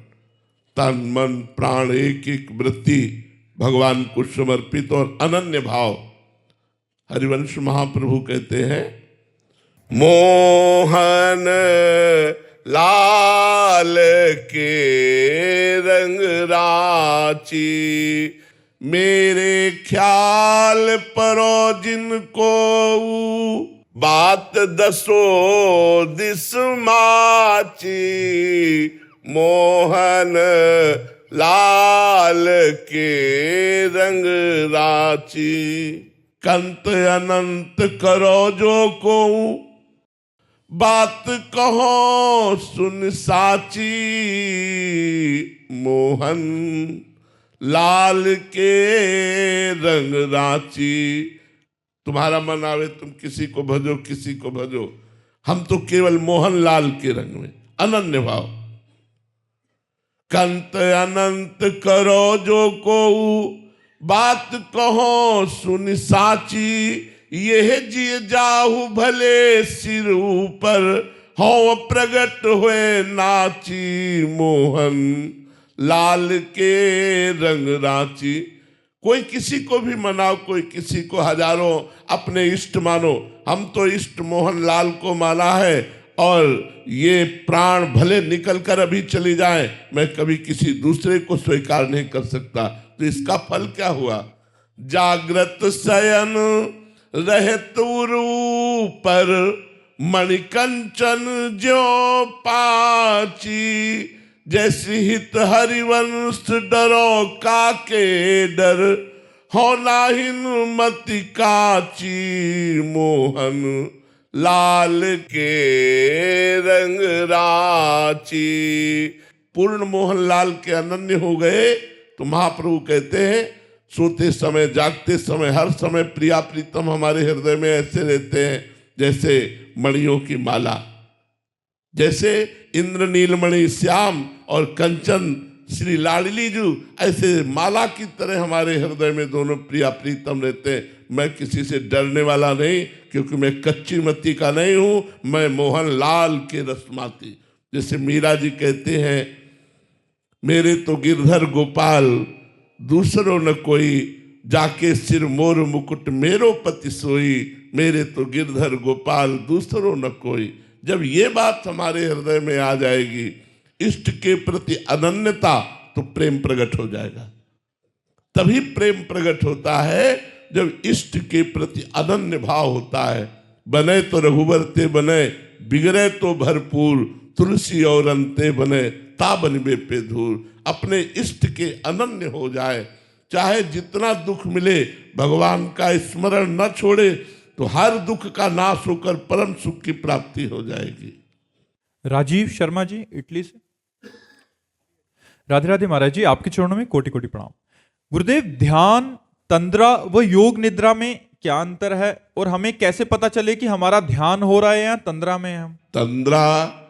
तन मन प्राण एक एक वृत्ति भगवान को समर्पित और अनन्य भाव। हरिवंश महाप्रभु कहते हैं मोहन लाल के रंग रांची, मेरे ख्याल परो जिनको बात दसो दिस माची, मोहन लाल के रंग रांची। कंत अनंत करो जो को बात कहो सुन साची, मोहन लाल के रंग रांची। तुम्हारा मन आवे तुम किसी को भजो, किसी को भजो, हम तो केवल मोहन लाल के रंग में, अनन्य भाव। कंत अनंत करो जो को बात कहो सुन साची, यह जिय जाहु भले सिर ऊपर हो प्रगट हुए नाची, मोहन लाल के रंग रांची। कोई किसी को भी मनाओ, कोई किसी को हजारों अपने इष्ट मानो, हम तो इष्ट मोहन लाल को माना है, और ये प्राण भले निकल कर अभी चली जाए, मैं कभी किसी दूसरे को स्वीकार नहीं कर सकता। तो इसका फल क्या हुआ? जागृत शयन रहत उरू पर मणिकंचन ज्यो पाची, जैसी हित हरिवंश डरो काके डर हो नाहिन मति काची, मोहन लाल के रंग रांची। पूर्ण मोहन लाल के अनन्य हो गए तो महाप्रभु कहते हैं सोते समय जागते समय हर समय प्रिया प्रीतम हमारे हृदय में ऐसे रहते हैं जैसे मणियों की माला, जैसे इंद्र नीलमणि श्याम और कंचन श्री लाडली जू, ऐसे माला की तरह हमारे हृदय में दोनों प्रिया प्रीतम रहते हैं। मैं किसी से डरने वाला नहीं, क्योंकि मैं कच्ची मत्ती का नहीं हूं, मैं मोहन लाल के रसमाती। जैसे मीरा जी कहते हैं, मेरे तो गिरधर गोपाल दूसरो न कोई, जाके सिर मोर मुकुट मेरो पति सोई, मेरे तो गिरधर गोपाल दूसरो न कोई। जब ये बात हमारे हृदय में आ जाएगी, इष्ट के प्रति अनन्यता, तो प्रेम प्रकट हो जाएगा। तभी प्रेम प्रकट होता है जब इष्ट के प्रति अनन्य भाव होता है। बने तो रघुबर ते बने, बिगड़े तो भरपूर, तुलसी और अंते बने, ता बनबे पे धूल। अपने इष्ट के अनन्य हो जाए, चाहे जितना दुख मिले भगवान का स्मरण न छोड़े, तो हर दुख का नाश होकर परम सुख की प्राप्ति हो जाएगी। राजीव शर्मा जी इटली से। राधे राधे महाराज जी, आपके चरणों में कोटि कोटि प्रणाम। गुरुदेव, ध्यान, तंद्रा व योग निद्रा में क्या अंतर है, और हमें कैसे पता चले कि हमारा ध्यान हो रहा है या तंद्रा में है हम? तंद्रा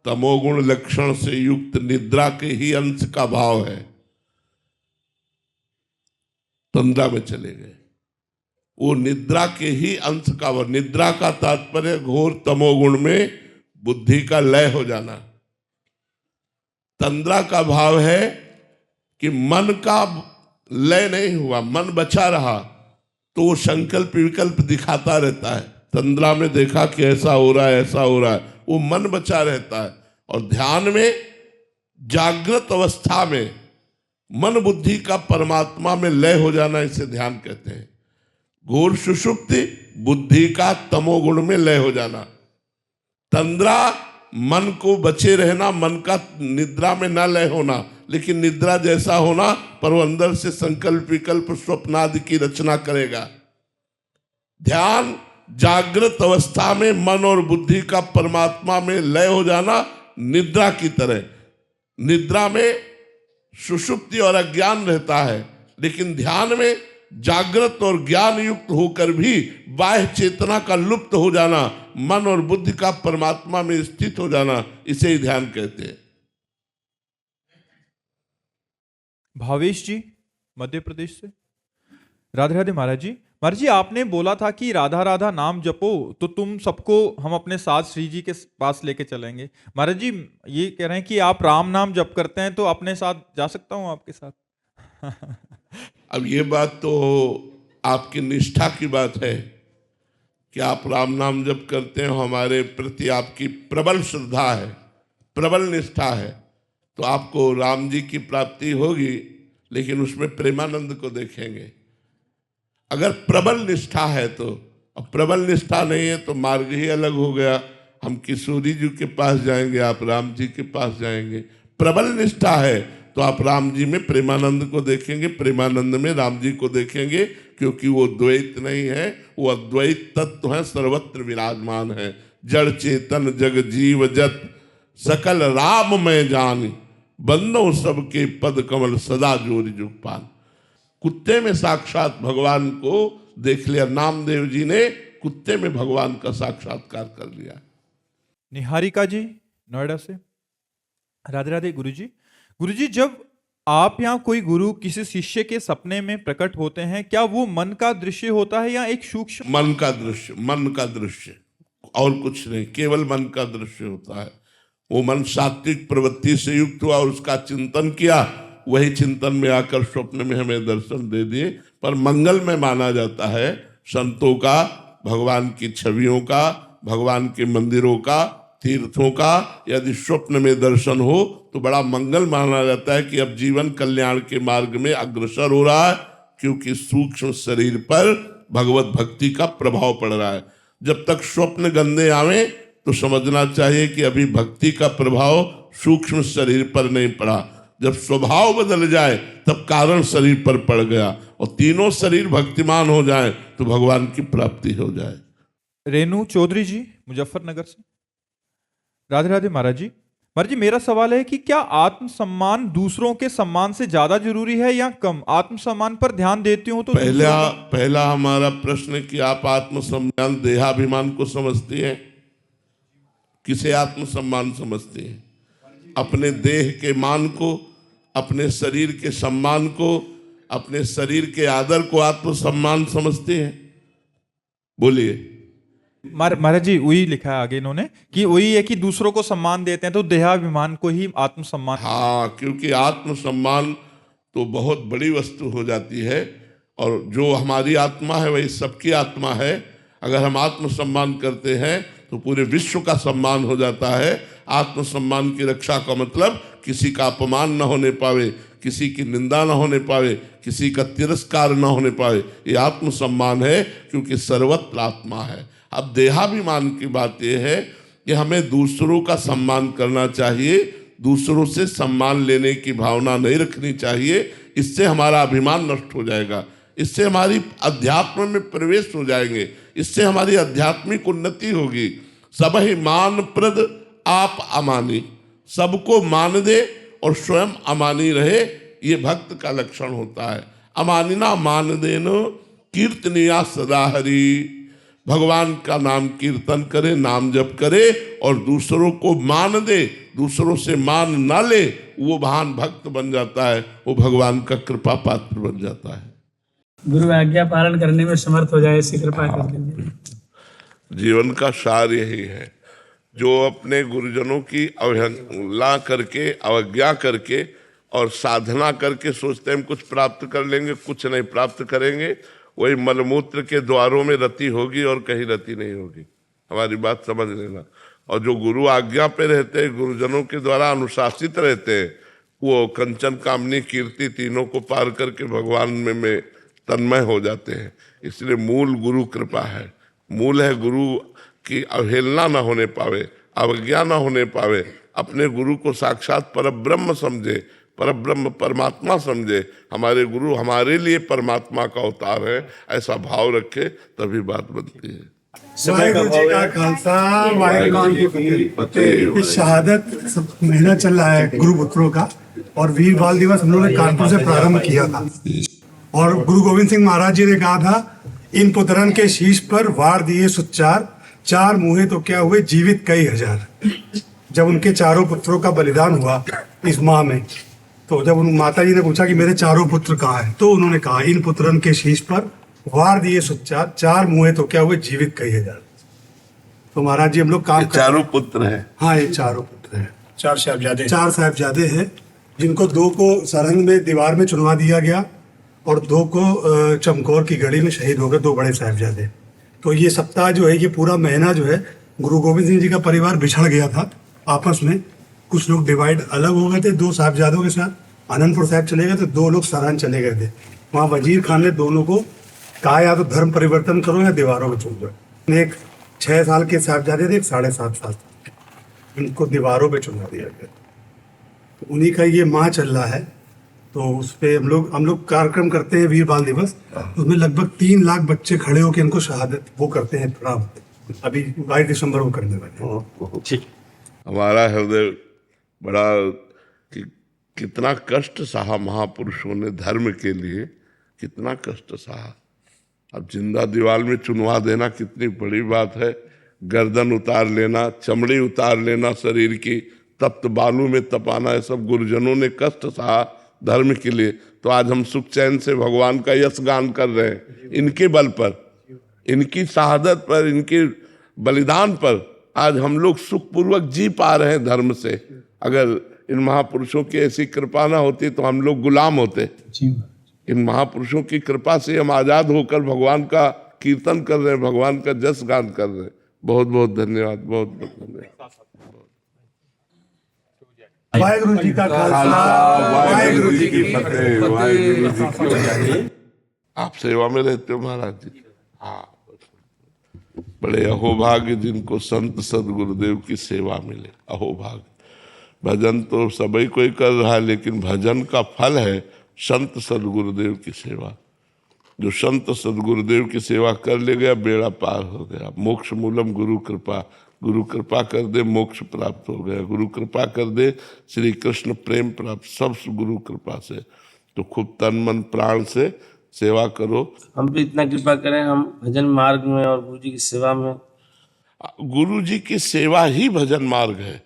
तमोगुण लक्षण से युक्त निद्रा के ही अंश का भाव है। तंद्रा में चले गए, वो निद्रा के ही अंश का भाव। निद्रा का तात्पर्य घोर तमोगुण में बुद्धि का लय हो जाना। तंद्रा का भाव है कि मन का लय नहीं हुआ, मन बचा रहा, तो वो संकल्प विकल्प दिखाता रहता है। तंद्रा में देखा कि ऐसा हो रहा है, ऐसा हो रहा है, वो मन बचा रहता है। और ध्यान में, जागृत अवस्था में मन बुद्धि का परमात्मा में लय हो जाना, इसे ध्यान कहते हैं। घोर सुषुप्ति, बुद्धि का तमोगुण में लय हो जाना। तंद्रा, मन को बचे रहना, मन का निद्रा में न लय होना, लेकिन निद्रा जैसा होना, पर वो अंदर से संकल्प विकल्प स्वप्नादि की रचना करेगा। ध्यान, जागृत अवस्था में मन और बुद्धि का परमात्मा में लय हो जाना, निद्रा की तरह। निद्रा में सुषुप्ति और अज्ञान रहता है, लेकिन ध्यान में जागृत और ज्ञान युक्त होकर भी बाह्य चेतना का लुप्त हो जाना, मन और बुद्धि का परमात्मा में स्थित हो जाना, इसे ही ध्यान कहते हैं। भावेश जी मध्य प्रदेश से। राधे राधे महाराज जी। महाराज जी, आपने बोला था कि राधा राधा नाम जपो तो तुम सबको हम अपने साथ श्री जी के पास लेके चलेंगे। महाराज जी ये कह रहे हैं कि आप राम नाम जप करते हैं, तो अपने साथ जा सकता हूं आपके साथ? अब ये बात तो आपकी निष्ठा की बात है कि आप राम नाम जप करते हैं, हमारे प्रति आपकी प्रबल श्रद्धा है, प्रबल निष्ठा है, तो आपको राम जी की प्राप्ति होगी, लेकिन उसमें प्रेमानंद को देखेंगे। अगर प्रबल निष्ठा है तो, अब प्रबल निष्ठा नहीं है तो मार्ग ही अलग हो गया। हम किशोरी जी के पास जाएंगे, आप राम जी के पास जाएंगे। प्रबल निष्ठा है तो आप राम जी में प्रेमानंद को देखेंगे, प्रेमानंद में राम जी को देखेंगे, क्योंकि वो द्वैत नहीं है, वो अद्वैत तत्व है, सर्वत्र विराजमान है। जड़ चेतन जग जीव जत सकल राम में जान, बंदो सबके पद कमल सदा जोरी जुग पान। कुत्ते में साक्षात भगवान को देख लिया, नामदेव जी ने कुत्ते में भगवान का साक्षात्कार कर लिया। निहारिका जी नोएडा से, राधे राधे गुरुजी। गुरुजी, जब आप या कोई गुरु किसी शिष्य के सपने में प्रकट होते हैं, क्या वो मन का दृश्य होता है या एक सूक्ष्म? मन का दृश्य, मन का दृश्य, और कुछ नहीं, केवल मन का दृश्य होता है। वो मन सात्विक प्रवृत्ति से युक्त हुआ और उसका चिंतन किया, वही चिंतन में आकर स्वप्न में हमें दर्शन दे दिए। पर मंगल में माना जाता है संतों का, भगवान की छवियों का, भगवान के मंदिरों का, तीर्थों का यदि स्वप्न में दर्शन हो तो बड़ा मंगल माना जाता है कि अब जीवन कल्याण के मार्ग में अग्रसर हो रहा है, क्योंकि सूक्ष्म शरीर पर भगवत भक्ति का प्रभाव पड़ रहा है। जब तक स्वप्न गंदे आवे तो समझना चाहिए कि अभी भक्ति का प्रभाव सूक्ष्म शरीर पर नहीं पड़ा। जब स्वभाव बदल जाए तब कारण शरीर पर पड़ गया, और तीनों शरीर भक्तिमान हो जाए तो भगवान की प्राप्ति हो जाए। रेणु चौधरी जी मुजफ्फरनगर से, राधे राधे महाराज जी। महाराज जी, मेरा सवाल है कि क्या आत्मसम्मान दूसरों के सम्मान से ज्यादा जरूरी है या कम? आत्मसम्मान पर ध्यान देते हो तो पहला हमारा प्रश्न है कि आप आत्मसम्मान देहाभिमान को समझती हैं? किसे आत्मसम्मान समझती हैं? अपने देह के मान को, अपने शरीर के सम्मान को, अपने शरीर के आदर को आत्मसम्मान समझते हैं? बोलिए। महाराज जी, वही लिखा है आगे इन्होंने कि वही है कि दूसरों को सम्मान देते हैं तो देहाभिमान को ही आत्मसम्मान। हाँ, क्योंकि आत्मसम्मान तो बहुत बड़ी वस्तु हो जाती है, और जो हमारी आत्मा है वही सबकी आत्मा है। अगर हम आत्मसम्मान करते हैं तो पूरे विश्व का सम्मान हो जाता है। आत्मसम्मान की रक्षा का मतलब किसी का अपमान न होने पावे, किसी की निंदा न होने पावे, किसी का तिरस्कार न होने पावे, ये आत्मसम्मान है, क्योंकि सर्वत्र आत्मा है। अब देहाभिमान की बात यह है कि हमें दूसरों का सम्मान करना चाहिए, दूसरों से सम्मान लेने की भावना नहीं रखनी चाहिए। इससे हमारा अभिमान नष्ट हो जाएगा, इससे हमारी अध्यात्म में प्रवेश हो जाएंगे, इससे हमारी आध्यात्मिक उन्नति होगी। सब ही मान प्रद आप अमानी, सबको मान दे और स्वयं अमानी रहे, ये भक्त का लक्षण होता है। अमानिना मान देनो कीर्तनिया सदा हरि, भगवान का नाम कीर्तन करे, नाम जप करे और दूसरों को मान दे, दूसरों से मान ना ले, वो महान भक्त बन जाता है, वो भगवान का कृपा पात्र बन जाता है। गुरु आज्ञा पालन करने में समर्थ हो जाए, ऐसी कृपा कर दीजिए। जीवन का सार यही है, जो अपने गुरुजनों की अवहेलना करके, अवज्ञा करके और साधना करके सोचते हैं हम कुछ प्राप्त कर लेंगे, कुछ नहीं प्राप्त करेंगे, वही मलमूत्र के द्वारों में रति होगी और कहीं रति नहीं होगी। हमारी बात समझ लेना। और जो गुरु आज्ञा पे रहते हैं, गुरुजनों के द्वारा अनुशासित रहते हैं, वो कंचन कामनी कीर्ति तीनों को पार करके भगवान में तन्मय हो जाते हैं। इसलिए मूल गुरु कृपा है, मूल है गुरु की अवहेलना न होने पावे, अवज्ञा न होने पावे, अपने गुरु को साक्षात परब्रह्म समझे, परब्रह्म परमात्मा समझे। हमारे गुरु हमारे लिए परमात्मा का अवतार है, ऐसा भाव रखे तभी बात बनती है। वाहिगुरु जी का खालसा, वाहिगुरु जी की फतेह। इस शहादत महीना चल रहा है गुरु पुत्रों का, और वीर बाल दिवस हम लोगों ने कानपुर से प्रारंभ किया था। और गुरु गोविंद सिंह महाराज जी ने कहा था, इन पुत्रन के शीश पर वार दिए सुचार, चार मुँहे तो क्या हुए जीवित कई हजार। जब उनके चारों पुत्रों का बलिदान हुआ इस माह में, तो जब उन माता जी ने पूछा कि मेरे चारों पुत्र कहाँ हैं, तो उन्होंने कहा, इन पुत्रन के शीश पर वार दिए सुचार, चार मुँहे तो क्या हुए जीवित कई हजार। तो महाराज जी हम लोग काम चारों पुत्र हैं। हाँ, ये चारों पुत्र हैं, चार साहबजादे हैं, जिनको दो को सरहंद में दीवार में चुनवा दिया गया और दो को चमकौर की गढ़ी में शहीद हो गए, दो बड़े साहबजादे। तो ये सप्ताह जो है, ये पूरा महीना जो है, गुरु गोविंद सिंह जी का परिवार बिछड़ गया था आपस में। कुछ लोग डिवाइड अलग हो गए थे, 2 साहिबजादों के साथ आनंदपुर साहिब चले गए थे, 2 लोग सरहन चले गए थे। वहाँ वजीर खान ने दोनों को कहा या तो धर्म परिवर्तन करो या दीवारों में चुन दो। एक 6 साल के साहिबजादे थे, एक 7.5 साल, उनको दीवारों पे चुना दिया गया। तो उन्हीं का ये माह चल रहा है। तो उस पे हम लोग कार्यक्रम करते हैं वीर बाल दिवस। उसमें लगभग 3 लाख बच्चे खड़े होकर इनको शहादत वो करते हैं, प्रणाम। अभी 22 दिसंबर को करने वाले हैं। हमारा हृदय बड़ा कि कितना कष्ट सहा महापुरुषों ने धर्म के लिए, कितना कष्ट सहा। अब जिंदा दीवार में चुनवा देना कितनी बड़ी बात है। गर्दन उतार लेना, चमड़ी उतार लेना शरीर की, तप्त बालू में तपाना, ये सब गुरुजनों ने कष्ट सहा धर्म के लिए। तो आज हम सुख चैन से भगवान का यश गान कर रहे हैं। इनके बल पर, इनकी शहादत पर, इनके बलिदान पर आज हम लोग सुखपूर्वक जी पा रहे हैं धर्म से। अगर इन महापुरुषों की ऐसी कृपा ना होती तो हम लोग गुलाम होते। इन महापुरुषों की कृपा से हम आजाद होकर भगवान का कीर्तन कर रहे हैं, भगवान का जस गान कर रहे हैं। बहुत बहुत धन्यवाद, बहुत बहुत धन्यवाद। वाहेगुरु जी का खालसा, वाहेगुरु जी की फतेह, वाहेगुरु जी की फतेह। आप सेवा में रहते हो महाराज जी। हाँ, बड़े अहोभाग्य जिनको संत सदगुरुदेव की सेवा मिले, अहोभाग्य। भजन तो सभी कोई कर रहा है, लेकिन भजन का फल है संत सदगुरुदेव की सेवा। जो संत सदगुरुदेव की सेवा कर ले गया, बेड़ा पार हो गया। मोक्ष मूलम गुरु कृपा, गुरु कृपा कर दे मोक्ष प्राप्त हो गया। गुरु कृपा कर दे श्री कृष्ण प्रेम प्राप्त, सब गुरु कृपा से। तो खूब तन मन प्राण से सेवा करो। हम भी इतना कृपा करें, हम भजन मार्ग में और गुरु जी की सेवा में। गुरु जी की सेवा ही भजन मार्ग है,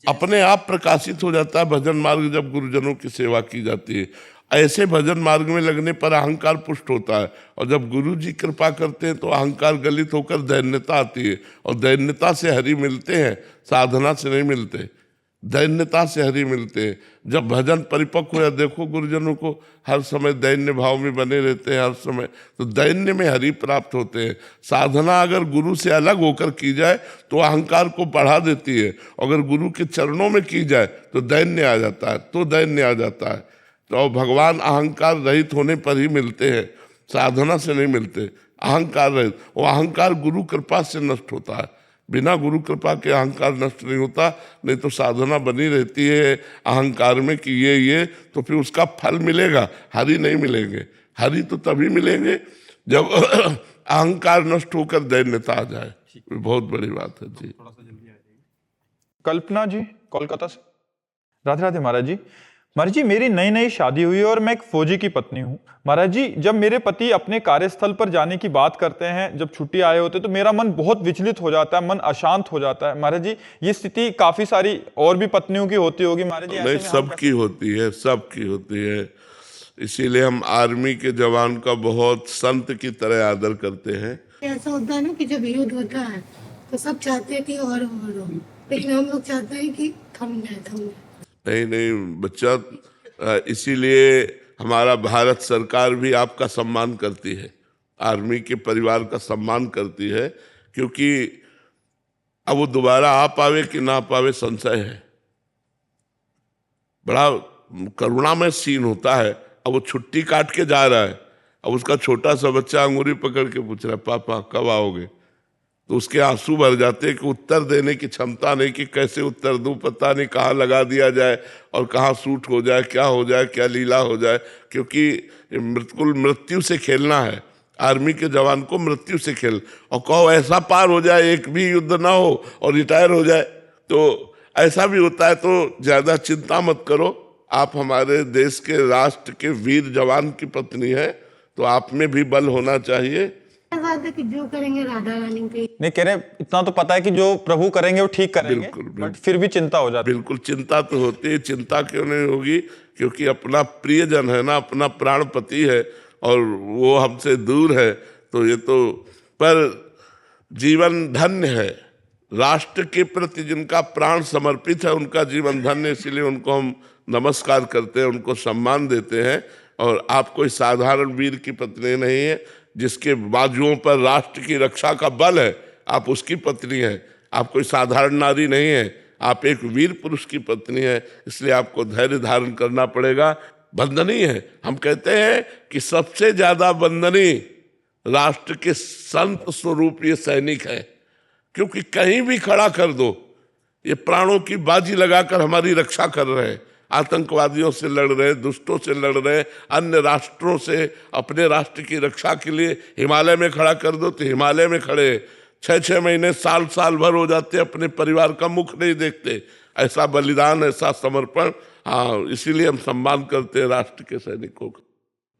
अपने आप प्रकाशित हो जाता है भजन मार्ग जब गुरुजनों की सेवा की जाती है। ऐसे भजन मार्ग में लगने पर अहंकार पुष्ट होता है, और जब गुरु जी कृपा करते हैं तो अहंकार गलित होकर दैन्यता आती है। और दैन्यता से हरि मिलते हैं, साधना से नहीं मिलते, दैन्यता से हरि मिलते हैं। जब भजन परिपक्व हो, देखो गुरुजनों को हर समय दैन्य भाव में बने रहते हैं हर समय, तो दैन्य में हरि प्राप्त होते हैं। साधना अगर गुरु से अलग होकर की जाए तो अहंकार को बढ़ा देती है, अगर गुरु के चरणों में की जाए तो दैन्य आ जाता है, तो दैन्य आ जाता है। तो भगवान अहंकार रहित होने पर ही मिलते हैं, साधना से नहीं मिलते। अहंकार रहित, वो अहंकार गुरु कृपा से नष्ट होता है। बिना गुरु कृपा के अहंकार नष्ट नहीं होता, नहीं तो साधना बनी रहती है अहंकार में कि ये तो फिर उसका फल मिलेगा, हरि नहीं मिलेंगे। हरि तो तभी मिलेंगे जब अहंकार नष्ट होकर दैन्यता आ जाए। बहुत बड़ी बात है जी। कल्पना जी कोलकाता से। राधे राधे महाराज जी। महाराज जी, मेरी नई नई शादी हुई है और मैं एक फौजी की पत्नी हूँ। महाराज जी, जब मेरे पति अपने कार्यस्थल पर जाने की बात करते हैं, जब छुट्टी आए होते, तो मेरा मन बहुत विचलित हो जाता है, मन अशांत हो जाता है। महाराज जी, ये स्थिति काफी सारी और भी पत्नियों की होती होगी महाराज जी? नहीं, सबकी होती है, सबकी होती है। इसीलिए हम आर्मी के जवान का बहुत संत की तरह आदर करते हैं। ऐसा होता है ना कि जब युद्ध होता है तो सब चाहते हैं कि और हो, लेकिन हम लोग चाहते हैं कि थम जाए। नहीं बच्चा, इसीलिए हमारा भारत सरकार भी आपका सम्मान करती है, आर्मी के परिवार का सम्मान करती है, क्योंकि अब वो दोबारा आ पावे कि ना पावे संशय है। बड़ा करुणामय सीन होता है। अब वो छुट्टी काट के जा रहा है, अब उसका छोटा सा बच्चा अंगूरी पकड़ के पूछ रहा है, पापा कब आओगे? तो उसके आंसू भर जाते हैं कि उत्तर देने की क्षमता नहीं, कि कैसे उत्तर दूं, पता नहीं कहाँ लगा दिया जाए और कहाँ सूट हो जाए, क्या हो जाए, क्या लीला हो जाए। क्योंकि बिल्कुल मृत्यु से खेलना है, आर्मी के जवान को मृत्यु से खेल। और कहो ऐसा पार हो जाए, एक भी युद्ध ना हो और रिटायर हो जाए, तो ऐसा भी होता है। तो ज़्यादा चिंता मत करो, आप हमारे देश के राष्ट्र के वीर जवान की पत्नी है, तो आप में भी बल होना चाहिए। कि जो करेंगे राधा रानी के नहीं कह रहे, इतना तो पता है कि जो प्रभु करेंगे वो ठीक करेंगे, बिल्कुल। बट फिर भी चिंता हो जाती है। बिल्कुल चिंता तो होती है। चिंता क्यों नहीं होगी? क्योंकि अपना प्रियजन है ना, अपना प्राणपति है और वो हमसे दूर है। तो ये तो, पर जीवन धन्य है। राष्ट्र के प्रति जिनका प्राण समर्पित है उनका जीवन धन्य, इसलिए उनको हम नमस्कार करते हैं, उनको सम्मान देते हैं। और आप कोई साधारण वीर की पत्नी नहीं है, जिसके बाजुओं पर राष्ट्र की रक्षा का बल है, आप उसकी पत्नी हैं। आप कोई साधारण नारी नहीं है, आप एक वीर पुरुष की पत्नी है, इसलिए आपको धैर्य धारण करना पड़ेगा। वंदनीय है। हम कहते हैं कि सबसे ज्यादा वंदनीय राष्ट्र के संत स्वरूप ये सैनिक है, क्योंकि कहीं भी खड़ा कर दो, ये प्राणों की बाजी लगाकर हमारी रक्षा कर रहे हैं। आतंकवादियों से लड़ रहे, दुष्टों से लड़ रहे, अन्य राष्ट्रों से अपने राष्ट्र की रक्षा के लिए हिमालय में खड़ा कर दो तो हिमालय में खड़े, 6-6 महीने साल साल भर हो जाते, अपने परिवार का मुख नहीं देखते। ऐसा बलिदान, ऐसा समर्पण, हाँ, इसीलिए हम सम्मान करते हैं राष्ट्र के सैनिकों का।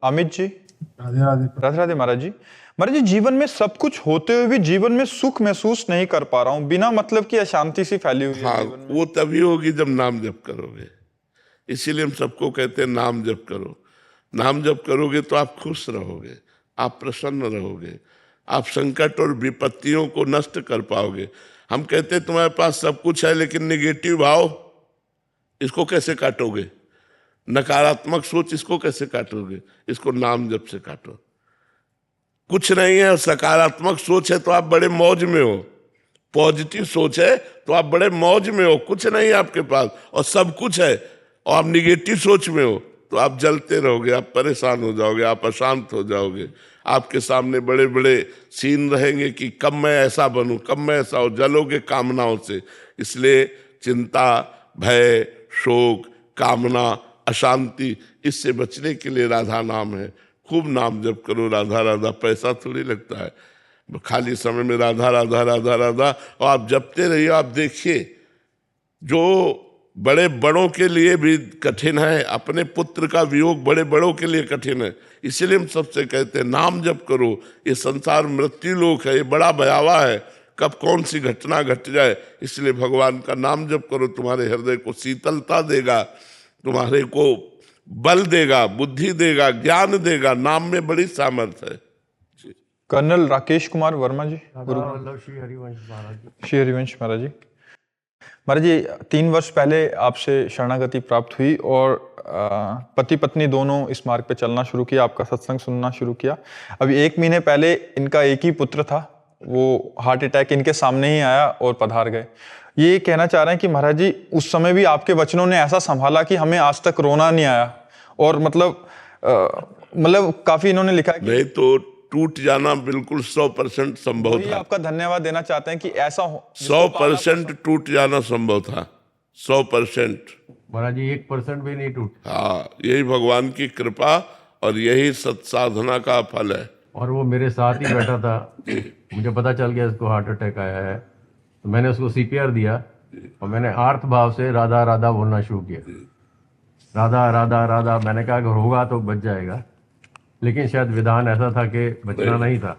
अमित जी, राधे राधे। राधे राधे महाराज जी। महाराज जी, जीवन में सब कुछ होते हुए भी जीवन में सुख महसूस नहीं कर पा रहा हूँ, बिना मतलब की अशांति सी फैली हुई है हाँ, जीवन में। वो तभी होगी जब नाम जप करोगे। इसीलिए हम सबको कहते हैं नाम जप करो। नाम जप करोगे तो आप खुश रहोगे, आप प्रसन्न रहोगे, आप संकट और विपत्तियों को नष्ट कर पाओगे। हम कहते हैं तुम्हारे पास सब कुछ है, लेकिन निगेटिव भाव, इसको कैसे काटोगे? नकारात्मक सोच, इसको कैसे काटोगे? इसको नाम जप से काटो। कुछ नहीं है, सकारात्मक सोच है तो आप बड़े मौज में हो, पॉजिटिव सोच है तो आप बड़े मौज में हो। कुछ नहीं है आपके पास और सब कुछ है, और आप निगेटिव सोच में हो तो आप जलते रहोगे, आप परेशान हो जाओगे, आप अशांत हो जाओगे। आपके सामने बड़े बड़े सीन रहेंगे कि कब मैं ऐसा बनूं, कब मैं ऐसा हो, जलोगे कामनाओं से। इसलिए चिंता, भय, शोक, कामना, अशांति, इससे बचने के लिए राधा नाम है। खूब नाम जप करो, राधा राधा। पैसा थोड़ी लगता है, खाली समय में राधा राधा राधा राधा, और आप जपते रहिए। आप देखिए, जो बड़े बड़ों के लिए भी कठिन है, अपने पुत्र का वियोग बड़े बड़ों के लिए कठिन है। इसीलिए हम सबसे कहते हैं नाम जप करो। ये संसार मृत्यु लोक है, ये बड़ा भयावह है, कब कौन सी घटना घट जाए। इसलिए भगवान का नाम जप करो, तुम्हारे हृदय को शीतलता देगा, तुम्हारे को बल देगा, बुद्धि देगा, ज्ञान देगा। नाम में बड़ी सामर्थ्य है। कर्नल राकेश कुमार वर्मा जी, श्री हरिवंश महाराज जी। श्री हरिवंश महाराज जी। महाराज जी, 3 वर्ष पहले आपसे शरणागति प्राप्त हुई और पति पत्नी दोनों इस मार्ग पे चलना शुरू किया, आपका सत्संग सुनना शुरू किया। अभी 1 महीने पहले इनका एक ही पुत्र था, वो हार्ट अटैक इनके सामने ही आया और पधार गए। ये कहना चाह रहे हैं कि महाराज जी, उस समय भी आपके वचनों ने ऐसा संभाला कि हमें आज तक रोना नहीं आया, और मतलब काफी इन्होंने लिखा है कि नहीं तो टूट जाना बिल्कुल 100% संभव ये था। आपका धन्यवाद देना चाहते हैं कि ऐसा 100% टूट जाना संभव था, 100%। महाराज जी 1% भी नहीं टूट। हाँ, यही भगवान की कृपा और यही सत्साधना का फल है। और वो मेरे साथ ही बैठा था, मुझे पता चल गया इसको हार्ट अटैक आया है, तो मैंने उसको CPR दिया और मैंने आर्त भाव से राधा राधा बोलना शुरू किया। राधा राधा राधा, मैंने कहा अगर होगा तो बच जाएगा, लेकिन शायद विधान ऐसा था कि बचना नहीं था।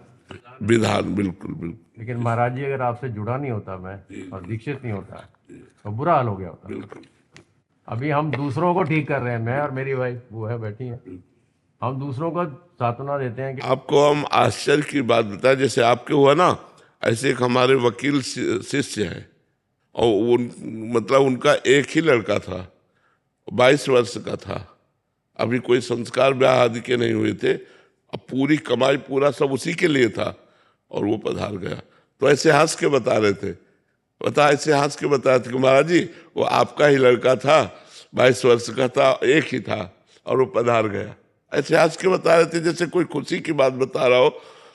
विधान बिल्कुल बिल्कुल। लेकिन महाराज जी, अगर आपसे जुड़ा नहीं होता मैं और दीक्षित नहीं होता तो बुरा हाल हो गया होता। अभी हम दूसरों को ठीक कर रहे हैं, मैं और मेरी वाइफ वो है बैठी है, हम दूसरों को सांत्वना देते हैं कि आपको हम आश्चर्य की बात बताएं, जैसे आपके हुआ ना, ऐसे एक हमारे वकील शिष्य हैं, और मतलब उनका एक ही लड़का था, 22 वर्ष का था, अभी कोई संस्कार ब्याह आदि के नहीं हुए थे, अब पूरी कमाई पूरा सब उसी के लिए था, और वो पधार गया। तो ऐसे हंस के बता रहे थे, ऐसे हंस के बता रहे थे कि महाराज जी वो आपका ही लड़का था, 22 वर्ष का था, एक ही था, और वो पधार गया। ऐसे हंस के बता रहे थे जैसे कोई खुशी की बात बता रहा हो।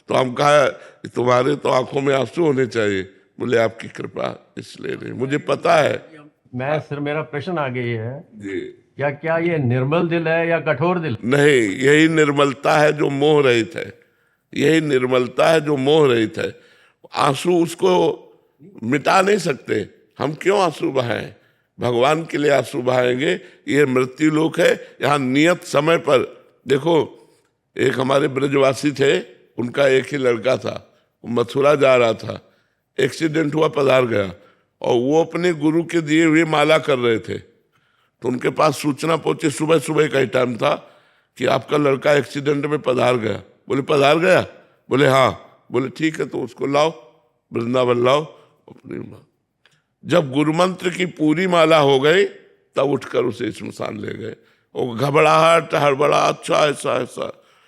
तो हम कहा तुम्हारे तो आंखों में आंसू होने चाहिए। बोले आपकी कृपा इसलिए नहीं, मुझे पता है। मैं सिर्फ, मेरा प्रश्न आगे ये है, जी, क्या ये निर्मल दिल है या कठोर दिल? नहीं, यही निर्मलता है जो मोह रहित है, यही निर्मलता है जो मोह रहित है। आंसू उसको मिटा नहीं सकते, हम क्यों आंसू बहाएं? भगवान के लिए आंसू बहाएंगे। ये मृत्यु लोक है, यहाँ नियत समय पर। देखो, एक हमारे ब्रजवासी थे, उनका एक ही लड़का था, मथुरा जा रहा था, एक्सीडेंट हुआ, पधार गया, और वो अपने गुरु के दिए हुए माला कर रहे थे। तो उनके पास सूचना पहुंची, सुबह सुबह का ही टाइम था, कि आपका लड़का एक्सीडेंट में पधार गया। बोले पधार गया? बोले हाँ। बोले ठीक है, तो उसको लाओ, वृंदावन लाओ अपनी माँ। जब गुरु मंत्र की पूरी माला हो गई तब उठकर उसे श्मशान ले गए। वो घबराहट हड़बड़ा, अच्छा ऐसा ऐसा,